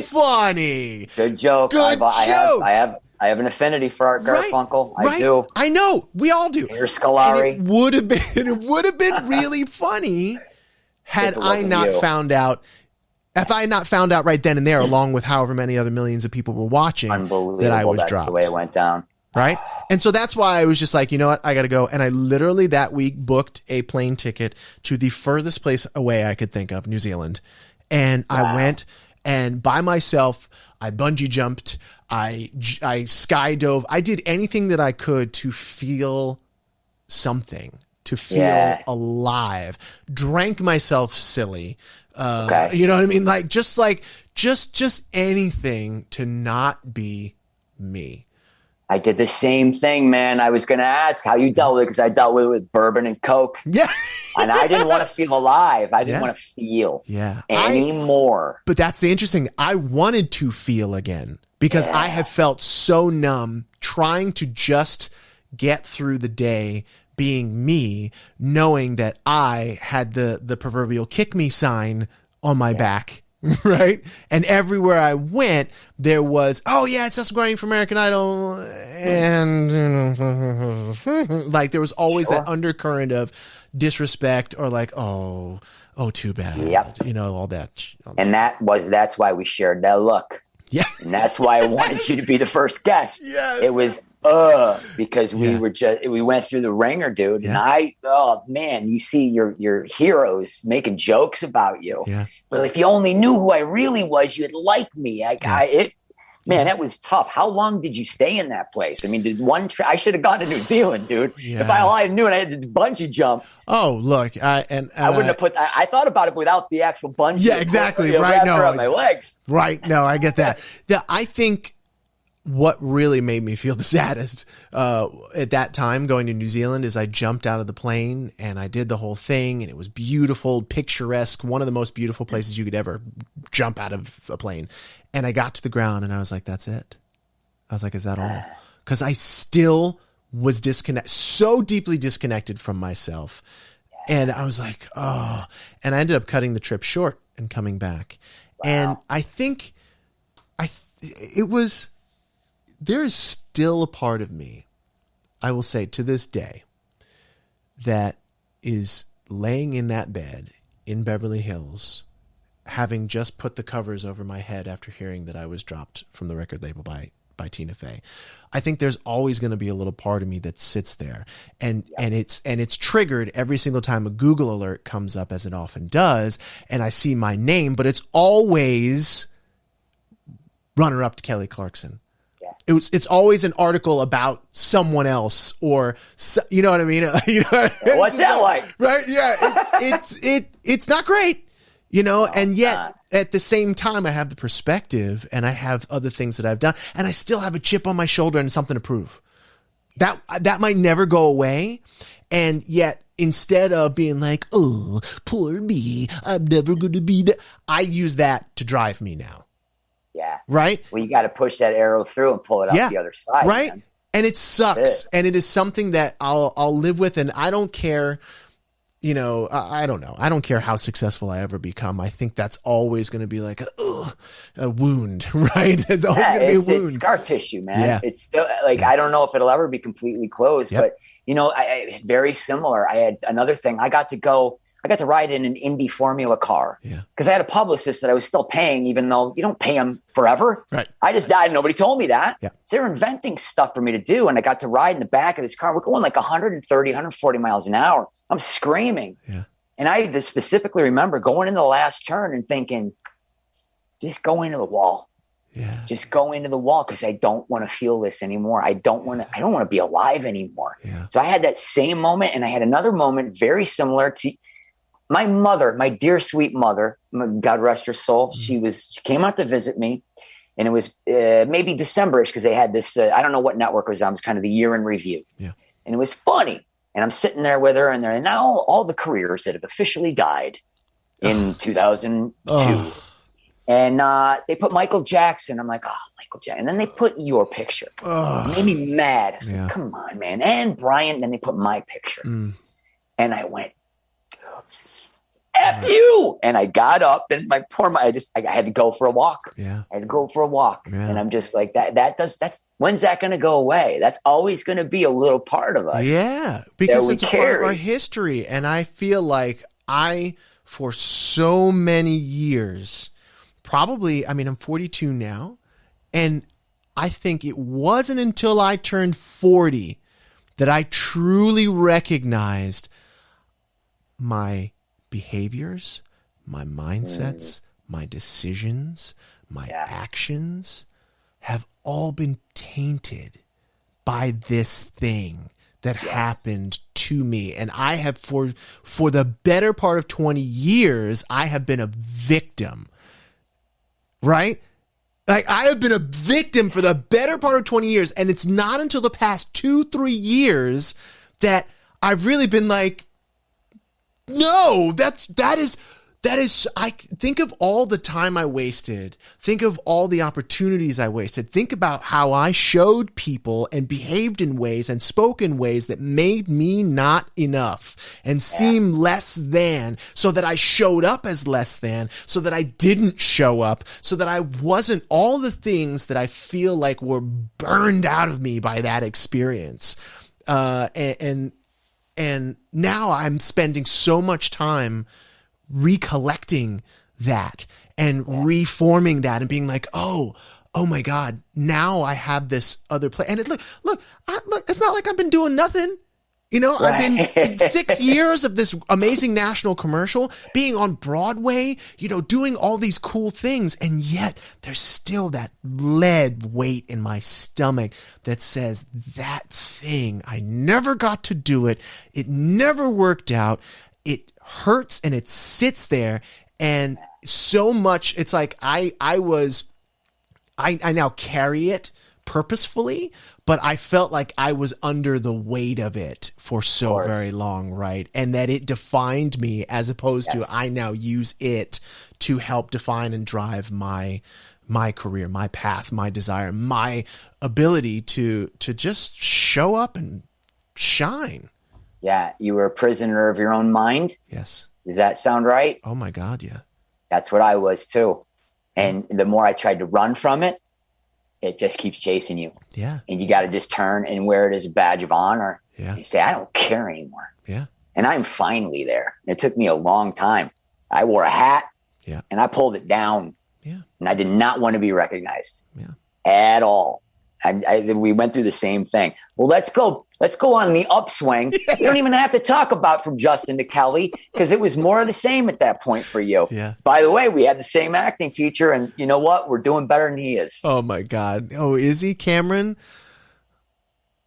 Funny. Good joke. Good joke. I have an affinity for Art Garfunkel. I do. I know. We all do. Peter Scolari. It would have been really funny had I not found out. If I had not found out right then and there, along with however many other millions of people were watching, that I was dropped. That's the way it went down. Right? And so that's why I was just like, you know what? I got to go. And I literally that week booked a plane ticket to the furthest place away I could think of, New Zealand. And I went, and by myself, I bungee jumped, I skydove. I did anything that I could to feel something, to feel alive. Drank myself silly. You know what I mean? Like just anything to not be me. I did the same thing, man. I was going to ask how you dealt with it because I dealt with it with bourbon and Coke. Yeah. And I didn't want to feel alive. I didn't want to feel anymore. But that's the interesting thing. I wanted to feel again because I have felt so numb trying to just get through the day being me, knowing that I had the proverbial kick me sign on my back. Right. And everywhere I went, there was, it's Justin Guarini from American Idol. And like there was always that undercurrent of disrespect or like, too bad. Yep. You know, all that. And that's why we shared that look. Yeah. And that's why I wanted you to be the first guest. Yes. It was because we went through the ringer, dude. Yeah. And you see your heroes making jokes about you. Yeah. But if you only knew who I really was, you'd like me. That was tough. How long did you stay in that place? I mean, I should have gone to New Zealand, dude. Yeah. If I knew and I had to bungee jump. Oh, look, I wouldn't have I thought about it without the actual bungee. Yeah, exactly. Right. No, around my legs. Right. No, I get that. I think what really made me feel the saddest at that time going to New Zealand is I jumped out of the plane and I did the whole thing and it was beautiful, picturesque, one of the most beautiful places you could ever jump out of a plane. And I got to the ground and I was like, that's it. I was like, is that all? Because I still was so deeply disconnected from myself. And I was like, and I ended up cutting the trip short and coming back. Wow. And I think there is still a part of me, I will say to this day, that is laying in that bed in Beverly Hills, having just put the covers over my head after hearing that I was dropped from the record label by Tina Fey. I think there's always going to be a little part of me that sits there and it's triggered every single time a Google alert comes up, as it often does, and I see my name, but it's always runner up to Kelly Clarkson. It's always an article about someone else or you know what I mean? You know what's that like? Right? Yeah. It's not great, you know, and yet at the same time I have the perspective and I have other things that I've done and I still have a chip on my shoulder and something to prove. That might never go away. And yet instead of being like, oh, poor me, I'm never going to be that, I use that to drive me now. Yeah. Right? Well, you got to push that arrow through and pull it out the other side. Right. Man. And it sucks. And it is something that I'll live with. And I don't care, you know, I don't know. I don't care how successful I ever become. I think that's always going to be like a wound, right? It's always going to be a wound. It's scar tissue, man. Yeah. It's still like, I don't know if it'll ever be completely closed, but you know, I very similar. I had another thing. I got to ride in an Indy Formula car because I had a publicist that I was still paying, even though you don't pay them forever. Right. I just died. Nobody told me that. Yeah. So they were inventing stuff for me to do. And I got to ride in the back of this car. We're going like 130, 140 miles an hour. I'm screaming. Yeah. And I just specifically remember going in the last turn and thinking, just go into the wall. Yeah. Just go into the wall because I don't want to feel this anymore. I don't want to be alive anymore. Yeah. So I had that same moment, and I had another moment very similar to my mother, my dear sweet mother, God rest her soul. Mm-hmm. She came out to visit me, and it was maybe December-ish because they had this. I don't know what network it was on. It was kind of the year in review. Yeah. And it was funny. And I'm sitting there with her, and there are now all the careers that have officially died in 2002. And they put Michael Jackson. I'm like, oh, Michael Jackson. And then they put your picture. It made me mad. I was like, come on, man. And Brian. Then they put my picture. And I went, F you. And I got up, and I had to go for a walk. Yeah. I had to go for a walk. Yeah. And I'm just like, when's that going to go away? That's always going to be a little part of us. Yeah. Because it's a part of our history. And I feel like for so many years, probably, I mean, I'm 42 now, and I think it wasn't until I turned 40 that I truly recognized my behaviors, my mindsets, my decisions, my actions have all been tainted by this thing that happened to me. And I have, for the better part of 20 years, I have been a victim, right? Like, I have been a victim for the better part of 20 years. And it's not until the past 2-3 years that I've really been like, no, that is, I think of all the time I wasted. Think of all the opportunities I wasted. Think about how I showed people and behaved in ways and spoke in ways that made me not enough and seem less than, so that I showed up as less than, so that I didn't show up, so that I wasn't all the things that I feel like were burned out of me by that experience. And now I'm spending so much time recollecting that and reforming that and being like, oh my God, now I have this other play. And look, it's not like I've been doing nothing. You know, I've been 6 years of this amazing national commercial, being on Broadway, you know, doing all these cool things. And yet there's still that lead weight in my stomach that says that thing, I never got to do it. It never worked out. It hurts and it sits there. And so much, it's like I now carry it purposefully, but I felt like I was under the weight of it for so very long, right? And that it defined me, as opposed to I now use it to help define and drive my career, my path, my desire, my ability to just show up and shine. Yeah, you were a prisoner of your own mind. Yes. Does that sound right? Oh my God, yeah. That's what I was too. And the more I tried to run from it, it just keeps chasing you. Yeah. And you got to just turn and wear it as a badge of honor. Yeah. You say, I don't care anymore. Yeah. And I'm finally there. It took me a long time. I wore a hat and I pulled it down. Yeah. And I did not want to be recognized at all. We went through the same thing. Well, let's go on the upswing. We don't even have to talk about from Justin to Kelly, because it was more of the same at that point for you. Yeah. By the way, we had the same acting teacher, and you know what? We're doing better than he is. Oh my God. Oh, is he, Cameron?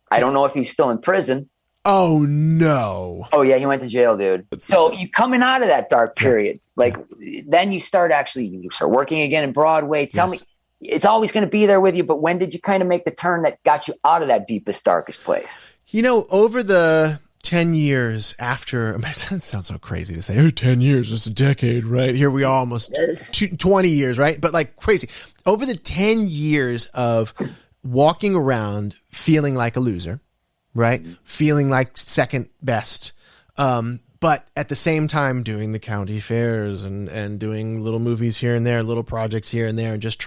I don't know if he's still in prison. Oh no. Oh yeah, he went to jail, dude. So you coming out of that dark period, then you start working again in Broadway. Tell me. It's always going to be there with you, but when did you kind of make the turn that got you out of that deepest, darkest place? You know, over the 10 years after, it sounds so crazy to say, 10 years, it's a decade, right? Here we are, almost 20 years, right? But like crazy. Over the 10 years of walking around feeling like a loser, right? Feeling like second best, but at the same time doing the county fairs and doing little movies here and there, little projects here and there, and just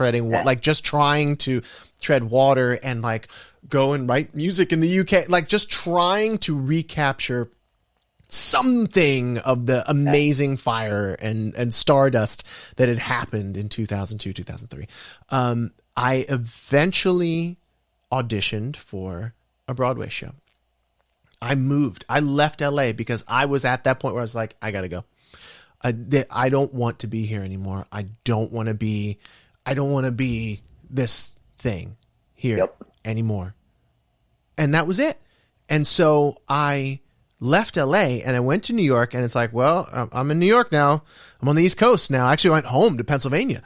just trying to tread water and like go and write music in the UK, like just trying to recapture something of the amazing fire and stardust that had happened in 2002, 2003. I eventually auditioned for a Broadway show. I moved. I left LA because I was at that point where I was like, I got to go. I don't want to be here anymore. I don't want to be this thing here anymore. And that was it. And so I left LA and I went to New York, and it's like, well, I'm in New York now. I'm on the East Coast now. I actually went home to Pennsylvania,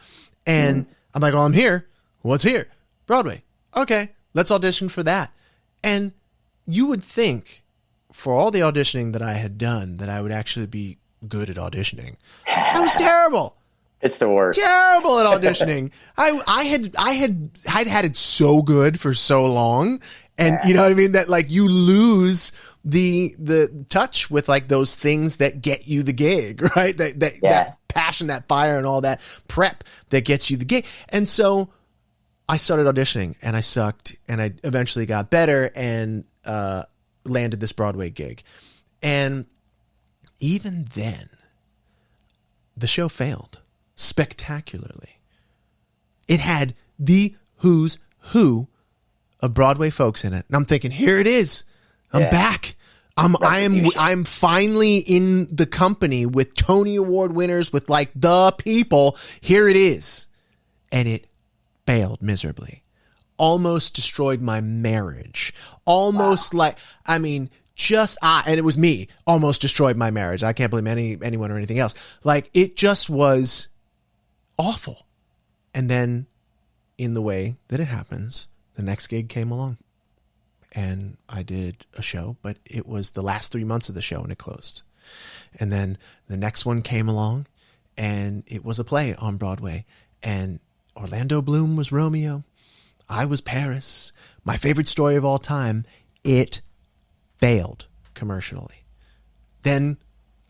and I'm like, well, I'm here. What's here? Broadway. Okay, let's audition for that. And you would think for all the auditioning that I had done that I would actually be good at auditioning. I was terrible. It's the worst. Terrible at auditioning. I'd had it so good for so long. And you know what I mean? That like you lose the touch with like those things that get you the gig, right? That passion, that fire, and all that prep that gets you the gig. And so I started auditioning, and I sucked, and I eventually got better and landed this Broadway gig. And even then, the show failed spectacularly. It had the who's who of Broadway folks in it. And I'm thinking, here it is. I'm back. I'm finally in the company with Tony Award winners, with like the people. Here it is. And it failed miserably. Almost destroyed my marriage. Almost and it was me. Almost destroyed my marriage. I can't blame anyone or anything else. Like, it just was awful. And then, in the way that it happens, the next gig came along. And I did a show, but it was the last 3 months of the show and it closed. And then the next one came along, and it was a play on Broadway. And Orlando Bloom was Romeo. I was Paris. My favorite story of all time. It failed commercially. Then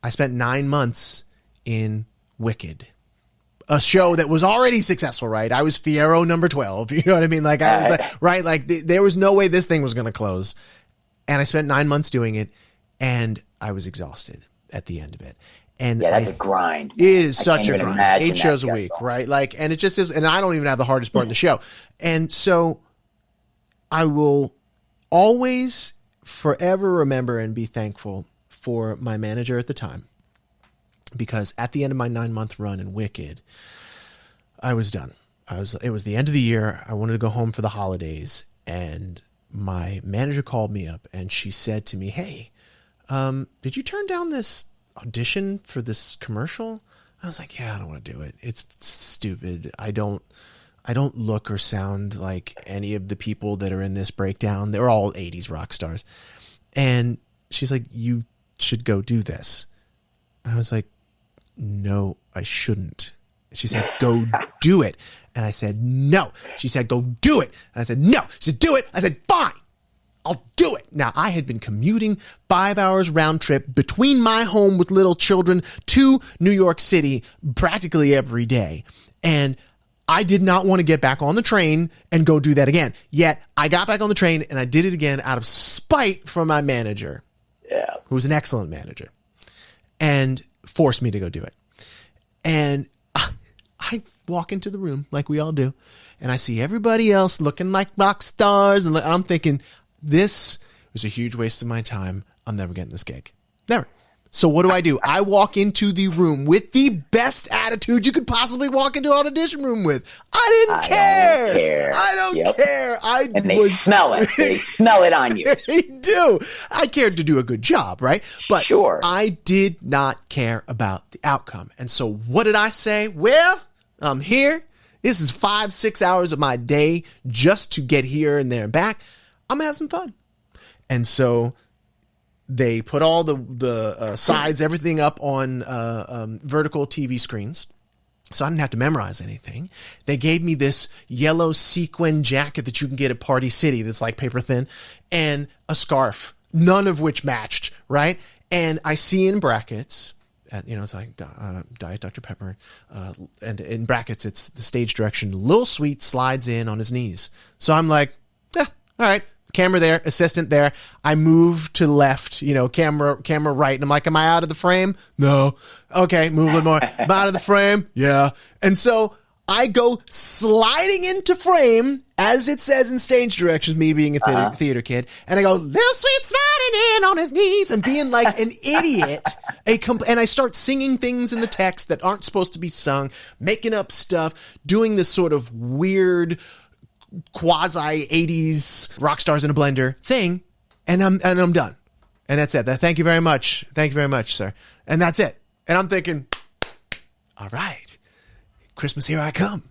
I spent 9 months in Wicked, a show that was already successful, right? I was Fiyero number 12. You know what I mean? Like, I was like, right? Like, there was no way this thing was going to close. And I spent 9 months doing it, and I was exhausted at the end of it. And that's a grind. It is such a grind. 8 shows a week, right? Like, and it just is. And I don't even have the hardest part of the show. And so I will always forever remember and be thankful for my manager at the time. Because at the end of my 9-month run in Wicked, I was done. It was the end of the year. I wanted to go home for the holidays, and my manager called me up, and she said to me, "Hey, did you turn down this audition for this commercial?" I was like, "Yeah, I don't want to do it. It's stupid. I don't look or sound like any of the people that are in this breakdown. They're all 80s rock stars." And she's like, "You should go do this." And I was like, "No, I shouldn't." She said, "Go do it." And I said, "No." She said, "Go do it." And I said, "No." She said, "Do it." I said, "Fine, I'll do it." Now, I had been commuting 5 hours round trip between my home with little children to New York City practically every day. And I did not want to get back on the train and go do that again. Yet I got back on the train and I did it again out of spite from my manager, who was an excellent manager, and forced me to go do it. And I walk into the room like we all do, and I see everybody else looking like rock stars, and I'm thinking, this was a huge waste of my time. I'm never getting this gig. Never. So what do? I walk into the room with the best attitude you could possibly walk into an audition room with. I didn't care. I don't care. And they smell it. They smell it on you. They do. I cared to do a good job, right? But sure. I did not care about the outcome. And so what did I say? Well, I'm here. This is 5-6 hours of my day just to get here and there and back. I'm going to have some fun. And so they put all the sides, everything up on vertical TV screens. So I didn't have to memorize anything. They gave me this yellow sequin jacket that you can get at Party City that's like paper thin, and a scarf, none of which matched, right? And I see in brackets, it's like Diet Dr. Pepper, and in brackets, it's the stage direction. Lil Sweet slides in on his knees. So I'm like, all right. Camera there, assistant there. I move to left, camera right. And I'm like, am I out of the frame? No. Okay, move a little more. Am I out of the frame? Yeah. And so I go sliding into frame, as it says in stage directions, me being a theater kid. And I go, Lil Sweet sliding in on his knees, and being like an idiot. And I start singing things in the text that aren't supposed to be sung, making up stuff, doing this sort of weird quasi 80s rock stars in a blender thing, and I'm done. And that's it. Thank you very much. Thank you very much, sir. And that's it. And I'm thinking, all right, Christmas, here I come.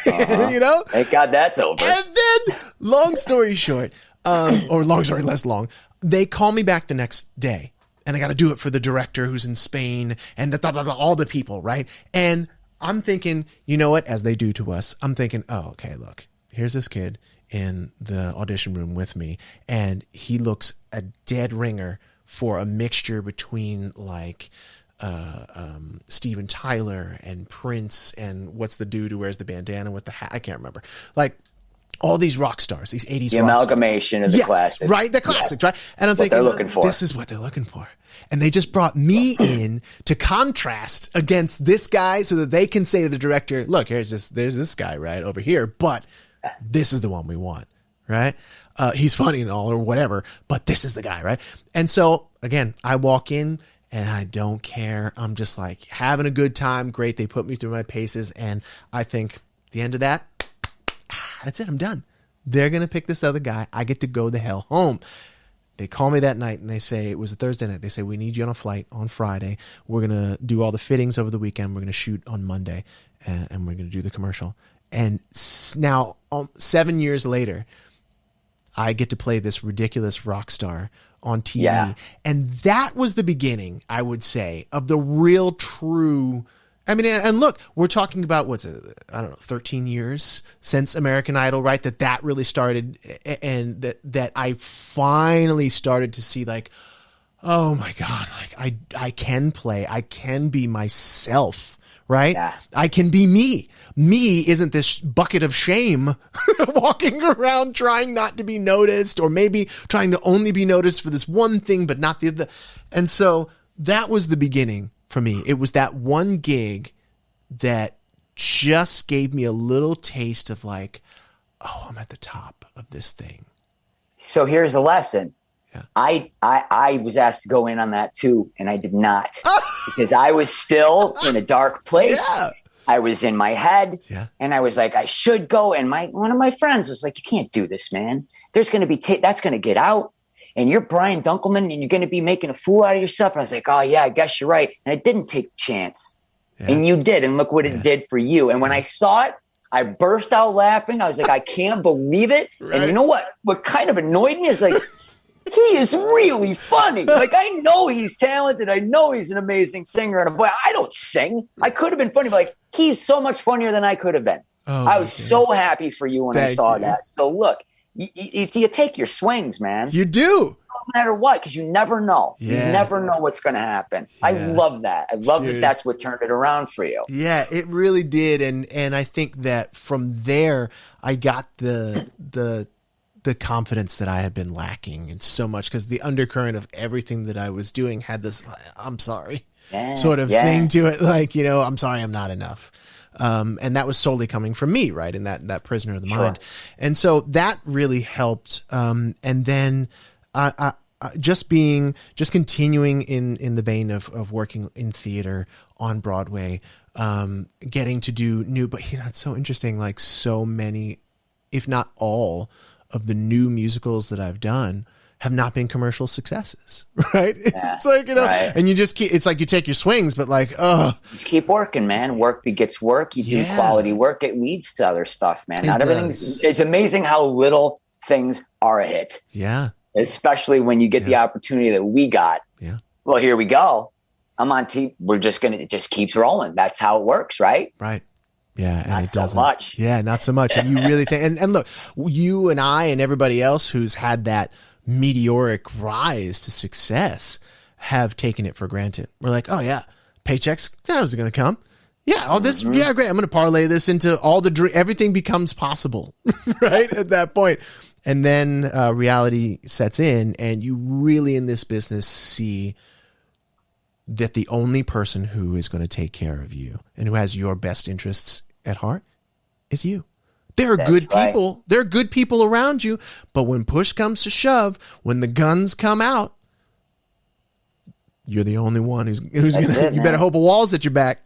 Thank God that's over. And then, long story short, or long story less long, they call me back the next day, and I got to do it for the director who's in Spain and all the people, right? And I'm thinking, you know what? As they do to us, I'm thinking, oh, okay, look. Here's this kid in the audition room with me, and he looks a dead ringer for a mixture between like Steven Tyler and Prince and what's the dude who wears the bandana with the hat? I can't remember. Like all these rock stars, these 80s the rock amalgamation stars. of the classics. Right? The classics, right? And I'm thinking, this is what they're looking for. And they just brought me in to contrast against this guy so that they can say to the director, look, there's this guy right over here, but this is the one we want, right? He's funny and all or whatever, but this is the guy, right? And so, again, I walk in and I don't care. I'm just like having a good time. Great. They put me through my paces. And I think at the end of that, that's it. I'm done. They're going to pick this other guy. I get to go the hell home. They call me that night and they say, it was a Thursday night. They say, we need you on a flight on Friday. We're going to do all the fittings over the weekend. We're going to shoot on Monday and we're going to do the commercial. And now, 7 years later, I get to play this ridiculous rock star on TV. Yeah. And that was the beginning, I would say, of the real true. I mean, and look, we're talking about, 13 years since American Idol, right? That really started, and that I finally started to see like, oh my God, like I can play, I can be myself. Right? Yeah. I can be me. Me isn't this bucket of shame walking around trying not to be noticed, or maybe trying to only be noticed for this one thing, but not the other. And so that was the beginning for me. It was that one gig that just gave me a little taste of like, oh, I'm at the top of this thing. So here's a lesson. I was asked to go in on that too, and I did not because I was still in a dark place. Yeah. I was in my head, and I was like, I should go. And one of my friends was like, you can't do this, man. There's going to be that's going to get out, and you're Brian Dunkleman, and you're going to be making a fool out of yourself. And I was like, oh yeah, I guess you're right. And I didn't take a chance, and you did, and look what it did for you. And when I saw it, I burst out laughing. I was like, I can't believe it. Right. And you know what? What kind of annoyed me is like, he is really funny. Like, I know he's talented. I know he's an amazing singer and a boy. I don't sing. I could have been funny, but like, he's so much funnier than I could have been. Oh, I was so happy for you when I saw that. So look, you take your swings, man. You do. No matter what, because you never know. Yeah. You never know what's going to happen. Yeah. I love that. I love that that's what turned it around for you. Yeah, it really did. And I think that from there, I got the confidence that I had been lacking in so much, because the undercurrent of everything that I was doing had this I'm sorry sort of thing to it. Like, I'm sorry, I'm not enough. And that was solely coming from me, right? In that prisoner of the mind. And so that really helped. And then just continuing in the vein of working in theater on Broadway, getting to do new, but it's so interesting. Like so many, if not all, of the new musicals that I've done have not been commercial successes, right? Yeah, it's like, and you just keep, it's like you take your swings, but like, you keep working, man. Work begets work. You do quality work. It leads to other stuff, man. Not everything's, it's amazing how little things are a hit. Yeah. Especially when you get the opportunity that we got. Yeah. Well, here we go. I'm on TV. It just keeps rolling. That's how it works, right? Right. Yeah, and it doesn't. Not so much. Yeah, not so much. And you really think, and look, you and I and everybody else who's had that meteoric rise to success have taken it for granted. We're like, oh yeah, paychecks, that was going to come. Yeah, all this, yeah, great. I'm going to parlay this into all the everything becomes possible, right? At that point. And then reality sets in, and you really in this business see that the only person who is going to take care of you and who has your best interests at heart is you. There are good people. There are good people around you, but when push comes to shove, when the guns come out, you're the only one who's gonna. You better hope a wall's at your back.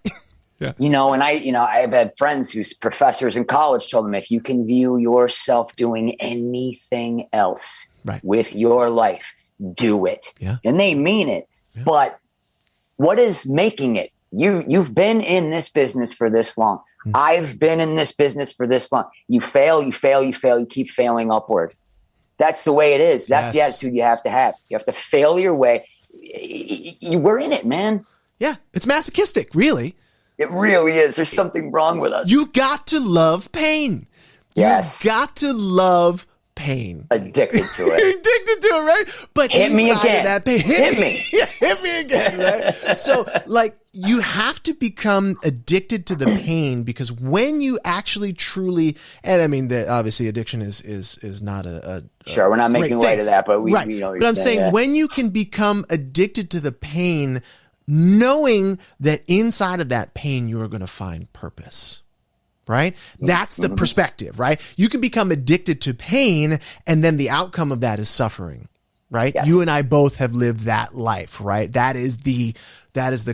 Yeah. And I've had friends whose professors in college told them, if you can view yourself doing anything else with your life, do it. Yeah. And they mean it. Yeah. But what is making it? You've been in this business for this long. Mm-hmm. I've been in this business for this long. You fail, you keep failing upward. That's the way it is. That's the attitude you have to have. You have to fail your way. We're in it, man. Yeah. It's masochistic, really. It really is. There's something wrong with us. You got to love pain. Yes. You got to love pain. Addicted to it. Addicted to it, right? But hit me again. That pain, hit me. Yeah, hit me again, right? So, you have to become addicted to the pain, because when you actually truly, and I mean, obviously addiction is not a sure, we're not making light of that, but we know. But I'm saying when you can become addicted to the pain, knowing that inside of that pain you are going to find purpose, right? That's the perspective, right? You can become addicted to pain, and then the outcome of that is suffering, right? Yes. You and I both have lived that life, right? That is the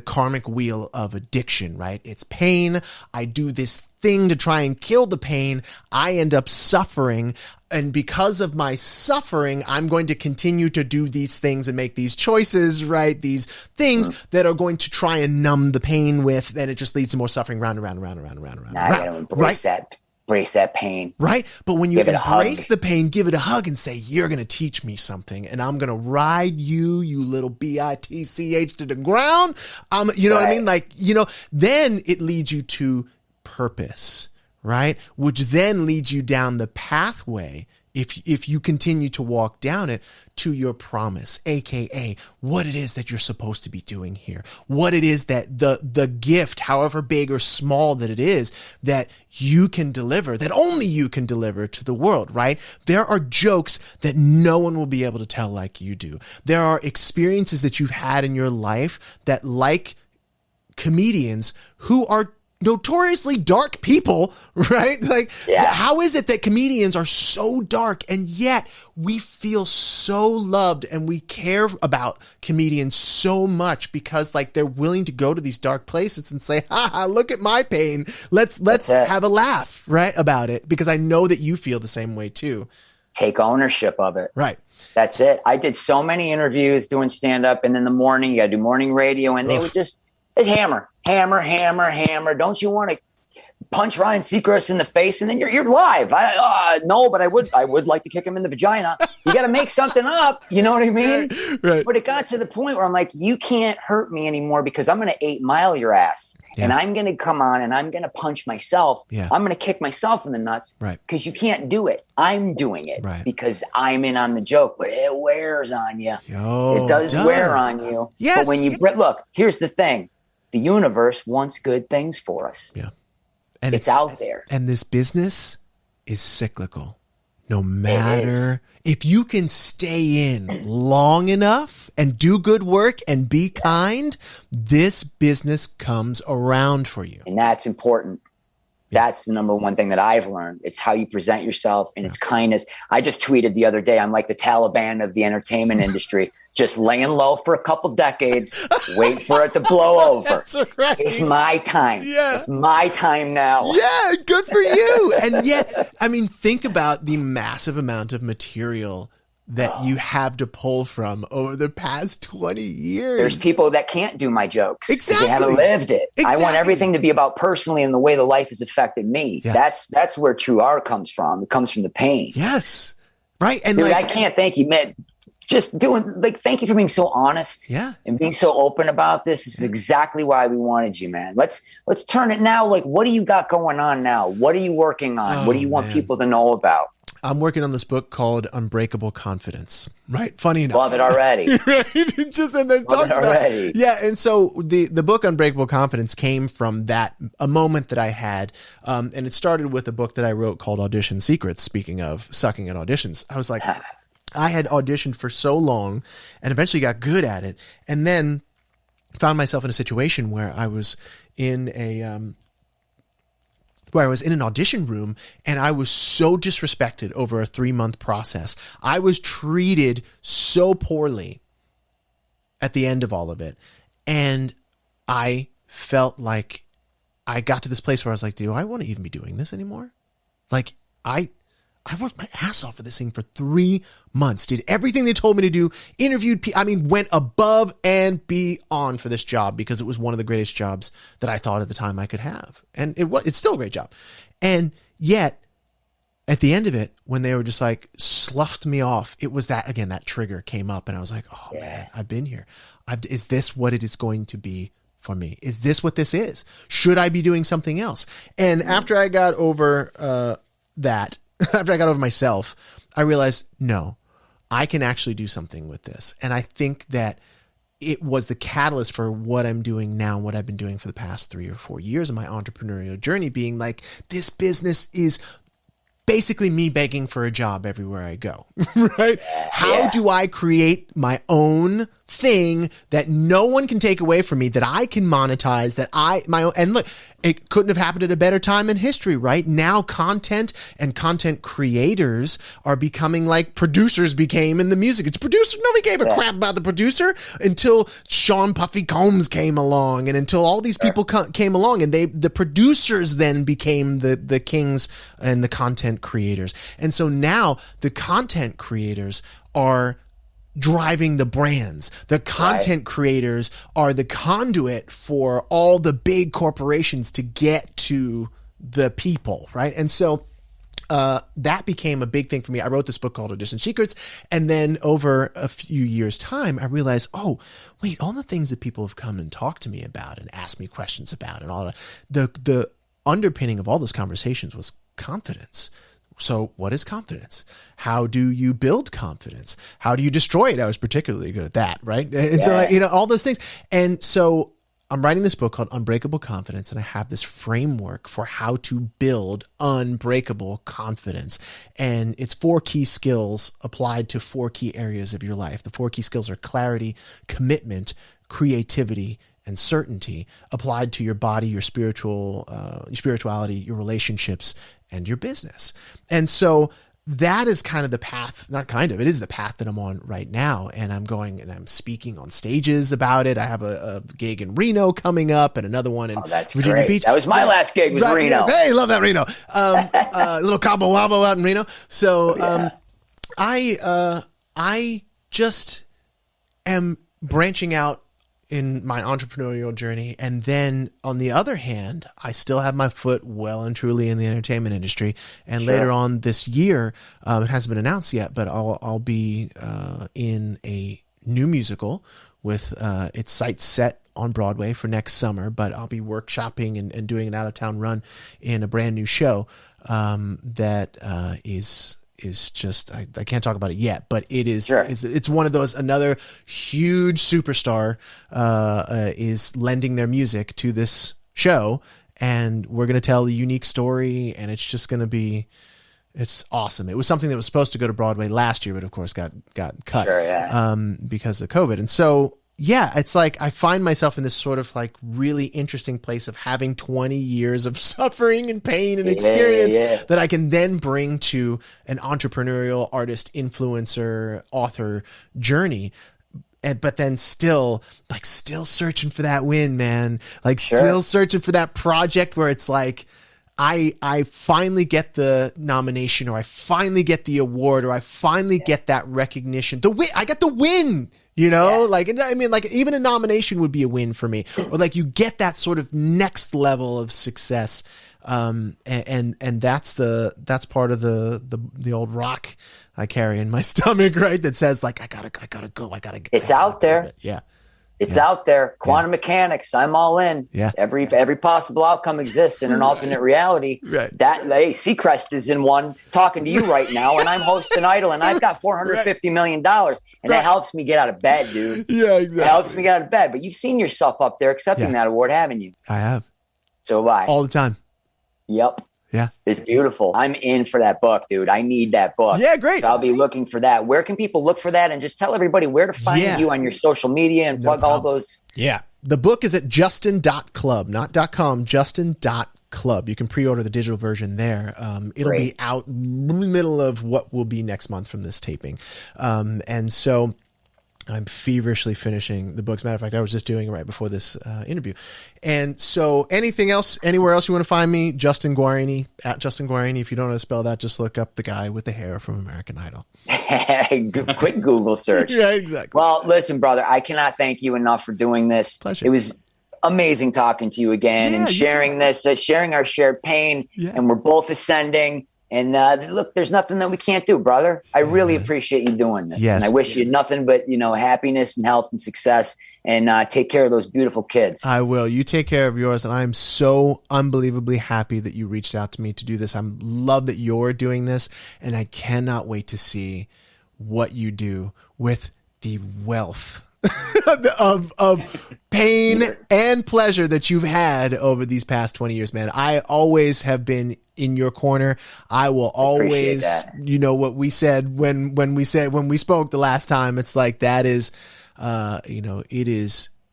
karmic wheel of addiction, right? It's pain. I do this thing to try and kill the pain. I end up suffering. And because of my suffering, I'm going to continue to do these things and make these choices, right? These things that are going to try and numb the pain with, and it just leads to more suffering round and round and round and round and round and round. I gotta embrace that pain. Right? But when you embrace the pain, give it a hug and say, you're going to teach me something, and I'm going to ride you little bitch, to the ground. You know what I mean? Then it leads you to purpose, right? Which then leads you down the pathway, if you continue to walk down it, to your promise, aka what it is that you're supposed to be doing here, what it is that the gift, however big or small that it is, that you can deliver, that only you can deliver to the world, right? There are jokes that no one will be able to tell like you do. There are experiences that you've had in your life that, like comedians who are notoriously dark people, right? How is it that comedians are so dark, and yet we feel so loved and we care about comedians so much because they're willing to go to these dark places and say, look at my pain. Let's have a laugh, right, about it, because I know that you feel the same way too. Take ownership of it. Right. That's it. I did so many interviews doing stand-up, and in the morning you got to do morning radio, and they would just hammer. Don't you want to punch Ryan Seacrest in the face, and then you're live? No, but I would like to kick him in the vagina. You got to make something up. You know what I mean? Right. But it got to the point where I'm like, you can't hurt me anymore, because I'm going to 8 Mile your ass, and I'm going to come on and I'm going to punch myself. Yeah. I'm going to kick myself in the nuts, right? Because you can't do it. I'm doing it, right? Because I'm in on the joke, but it wears on you. It does wear on you. Yes. But when you look, here's the thing. The universe wants good things for us. Yeah. And it's out there. And this business is cyclical. No matter if you can stay in long enough and do good work and be kind, this business comes around for you. And that's important. That's the number one thing that I've learned. It's how you present yourself, and it's kindness. I just tweeted the other day, I'm like the Taliban of the entertainment industry, just laying low for a couple decades, wait for it to blow over. That's right. It's my time. Yeah. It's my time now. Yeah, good for you. And yet, I mean, think about the massive amount of material that you have to pull from over the past 20 years. There's people that can't do my jokes. Exactly. They haven't lived it. Exactly. I want everything to be about personally and the way the life has affected me. Yeah. That's where true art comes from. It comes from the pain. Yes. Right. And dude, I can't thank you, man. Just thank you for being so honest. Yeah. And being so open about this. This is exactly why we wanted you, man. Let's turn it now. What do you got going on now? What are you working on? What do you want people to know about? I'm working on this book called Unbreakable Confidence, right? Funny enough. Love it already. Right? Just and then talks about yeah. And so the book Unbreakable Confidence came from a moment that I had, and it started with a book that I wrote called Audition Secrets. Speaking of sucking at auditions, I was like, I had auditioned for so long, and eventually got good at it, and then found myself in a situation where I was in an audition room, and I was so disrespected over a 3-month process. I was treated so poorly at the end of all of it. And I felt like I got to this place where I was like, do I want to even be doing this anymore? Like, I worked my ass off for this thing for 3 months, did everything they told me to do, interviewed people, went above and beyond for this job because it was one of the greatest jobs that I thought at the time I could have. And it's still a great job. And yet, at the end of it, when they were just like sloughed me off, it was that trigger came up, and I was like, oh man, I've been here. Is this what it is going to be for me? Is this what this is? Should I be doing something else? And after I got over after I got over myself, I realized, no, I can actually do something with this. And I think that it was the catalyst for what I'm doing now and what I've been doing for the past 3 or 4 years of my entrepreneurial journey, being like, this business is basically me begging for a job everywhere I go, right? How do I create my own thing that no one can take away from me, that I can monetize, and look, it couldn't have happened at a better time in history, right? Now content and content creators are becoming like producers became in the music. It's producers. Nobody gave a crap about the producer until Sean Puffy Combs came along, and until all these people came along, and the producers then became the kings and the content creators. And so now the content creators are driving the brands. The content creators are the conduit for all the big corporations to get to the people, right? And so that became a big thing for me. I wrote this book called Audition Secrets, and then over a few years' time, I realized, oh, wait, all the things that people have come and talked to me about and asked me questions about, and all the underpinning of all those conversations was confidence. So what is confidence? How do you build confidence? How do you destroy it? I was particularly good at that, right? And so, all those things. And so I'm writing this book called Unbreakable Confidence, and I have this framework for how to build unbreakable confidence. And it's 4 key skills applied to 4 key areas of your life. The 4 key skills are clarity, commitment, creativity, and certainty, applied to your body, your spirituality, your relationships, and your business. And so that is kind of the path, it is the path that I'm on right now. And I'm going and I'm speaking on stages about it. I have a gig in Reno coming up, and another one in Virginia Beach. That was my last gig with Reno. Yes. Hey, love that Reno. A little Cabo Wabo out in Reno. So I just am branching out in my entrepreneurial journey. And then on the other hand, I still have my foot well and truly in the entertainment industry. And later on this year, it hasn't been announced yet, but I'll be in a new musical with its sights set on Broadway for next summer, but I'll be workshopping and doing an out-of-town run in a brand new show that is just, I can't talk about it yet, but it is, it's one of those, another huge superstar is lending their music to this show, and we're going to tell a unique story, and it's just going to be, it's awesome. It was something that was supposed to go to Broadway last year, but of course got cut because of COVID. And so, it's like I find myself in this sort of like really interesting place of having 20 years of suffering and pain and experience that I can then bring to an entrepreneurial, artist, influencer, author journey. But then still searching for that win, man. Still searching for that project where it's like, I finally get the nomination, or I finally get the award, or I finally get that recognition. I got the win. Even a nomination would be a win for me, or like you get that sort of next level of success. And that's part of the old rock I carry in my stomach, right? That says like, I gotta go. It's out there. Yeah. It's out there. Quantum mechanics. I'm all in. Yeah. Every possible outcome exists in an alternate reality. Right. Hey, Seacrest is in one talking to you right now, and I'm hosting Idol, and I've got $450 million, and that helps me get out of bed, dude. Yeah, exactly. It helps me get out of bed. But you've seen yourself up there accepting that award, haven't you? I have. So have I. All the time. Yep. Yeah. It's beautiful. I'm in for that book, dude. I need that book. Yeah, great. So I'll be looking for that. Where can people look for that? And just tell everybody where to find you on your social media and plug all those. Yeah. The book is at justin.club, not .com, justin.club. You can pre-order the digital version there. It'll be out in the middle of what will be next month from this taping. And so I'm feverishly finishing the book. As a matter of fact, I was just doing it right before this interview. And so anything else, anywhere else you want to find me, Justin Guarini, at Justin Guarini. If you don't know how to spell that, just look up the guy with the hair from American Idol. Quick Google search. Yeah, exactly. Well, listen, brother, I cannot thank you enough for doing this. Pleasure. It was amazing talking to you again and sharing this, sharing our shared pain. Yeah. And we're both ascending. And look, there's nothing that we can't do, brother. I really appreciate you doing this. Yes. And I wish you nothing but, happiness and health and success. And take care of those beautiful kids. I will. You take care of yours. And I'm so unbelievably happy that you reached out to me to do this. I love that you're doing this. And I cannot wait to see what you do with the wealth of pain and pleasure that you've had over these past 20 years, man. I always have been in your corner. I will always, what we said when we spoke the last time, it's like, that is,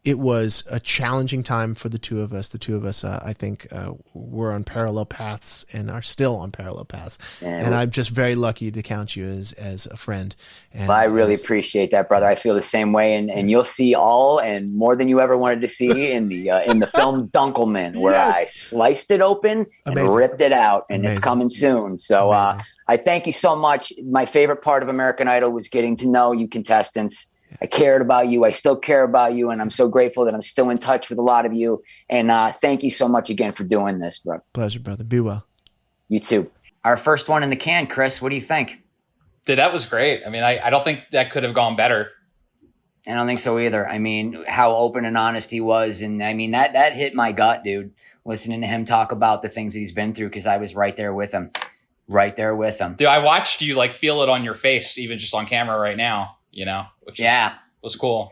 it was a challenging time for the two of us. The two of us, I think, were on parallel paths and are still on parallel paths. And I'm just very lucky to count you as a friend. And I really appreciate that, brother. I feel the same way. And you'll see all and more than you ever wanted to see in the film Dunkleman, where I sliced it open and ripped it out, and it's coming soon. So I thank you so much. My favorite part of American Idol was getting to know you contestants. I cared about you. I still care about you. And I'm so grateful that I'm still in touch with a lot of you. And thank you so much again for doing this, bro. Pleasure, brother. Be well. You too. Our first one in the can, Chris. What do you think? Dude, that was great. I mean, I don't think that could have gone better. I don't think so either. I mean, how open and honest he was. And I mean, that hit my gut, dude, listening to him talk about the things that he's been through, because I was right there with him. Right there with him. Dude, I watched you feel it on your face, even just on camera right now. Which was cool.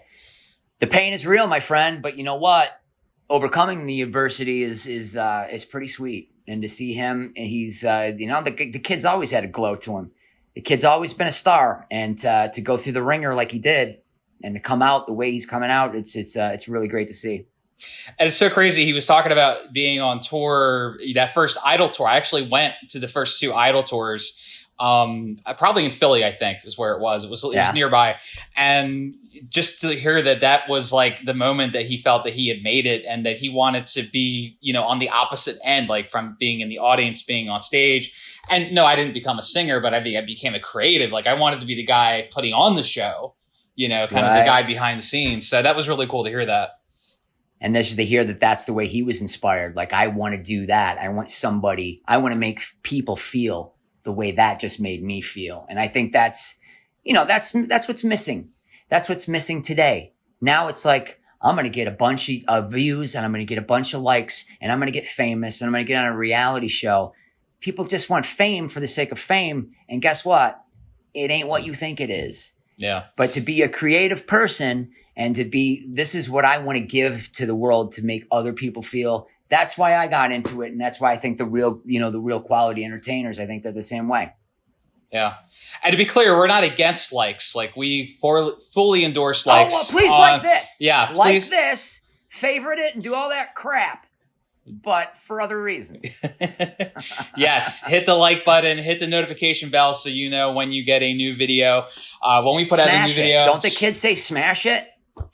The pain is real, my friend, but you know what? Overcoming the adversity is pretty sweet. And to see him, and he's, the kid's always had a glow to him. The kid's always been a star, and to go through the ringer like he did, and to come out the way he's coming out, it's really great to see. And it's so crazy. He was talking about being on tour, that first Idol tour. I actually went to the first two Idol tours. Probably in Philly, I think is where it was. It was nearby. And just to hear that was the moment that he felt that he had made it, and that he wanted to be, on the opposite end, from being in the audience, being on stage. And no, I didn't become a singer, but I became a creative. I wanted to be the guy putting on the show, kind of the guy behind the scenes. So that was really cool to hear that. And then to hear that that's the way he was inspired. I want to do that. I want to make people feel the way that just made me feel. And I think that's what's missing. That's what's missing today. Now it's I'm going to get a bunch of views, and I'm going to get a bunch of likes, and I'm going to get famous, and I'm going to get on a reality show. People just want fame for the sake of fame. And guess what? It ain't what you think it is. Yeah. But to be a creative person and this is what I want to give to the world to make other people feel. That's why I got into it. And that's why I think the real quality entertainers, I think they're the same way. Yeah. And to be clear, we're not against likes. We fully endorse likes. Oh, well, please like this. Yeah. Like this, favorite it, and do all that crap. But for other reasons. Yes. Hit the like button, hit the notification bell so you know when you get a new video. When we put out a new video. Don't the kids say smash it?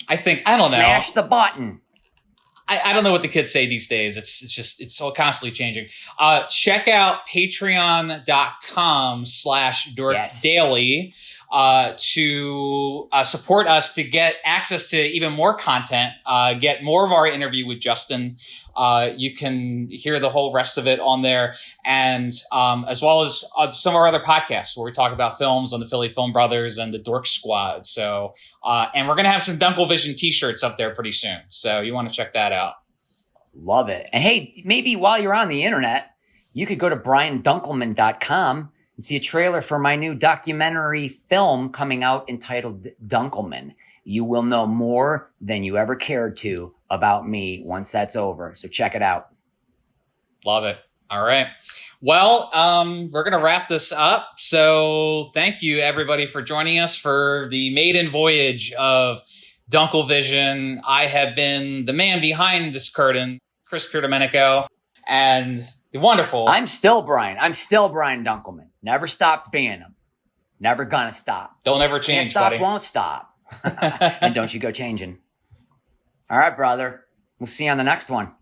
I don't know. Smash the button. I don't know what the kids say these days. It's so constantly changing. Check out patreon.com/dorkdaily. to support us to get access to even more content, get more of our interview with Justin. You can hear the whole rest of it on there, and as well as some of our other podcasts where we talk about films on the Philly Film Brothers and the Dork Squad. So, and we're going to have some DunkleVision t-shirts up there pretty soon. So you want to check that out. Love it. And hey, maybe while you're on the internet, you could go to briandunkleman.com and see a trailer for my new documentary film coming out entitled Dunkleman. You will know more than you ever cared to about me once that's over. So check it out. Love it. All right. Well, we're going to wrap this up. So thank you, everybody, for joining us for the maiden voyage of DunkleVision. I have been the man behind this curtain, Chris Pierdomenico, and the wonderful... I'm still Brian Dunkleman. Never stopped being him. Never gonna stop. Don't ever change, Can't stop, buddy. Won't stop. And don't you go changing. All right, brother. We'll see you on the next one.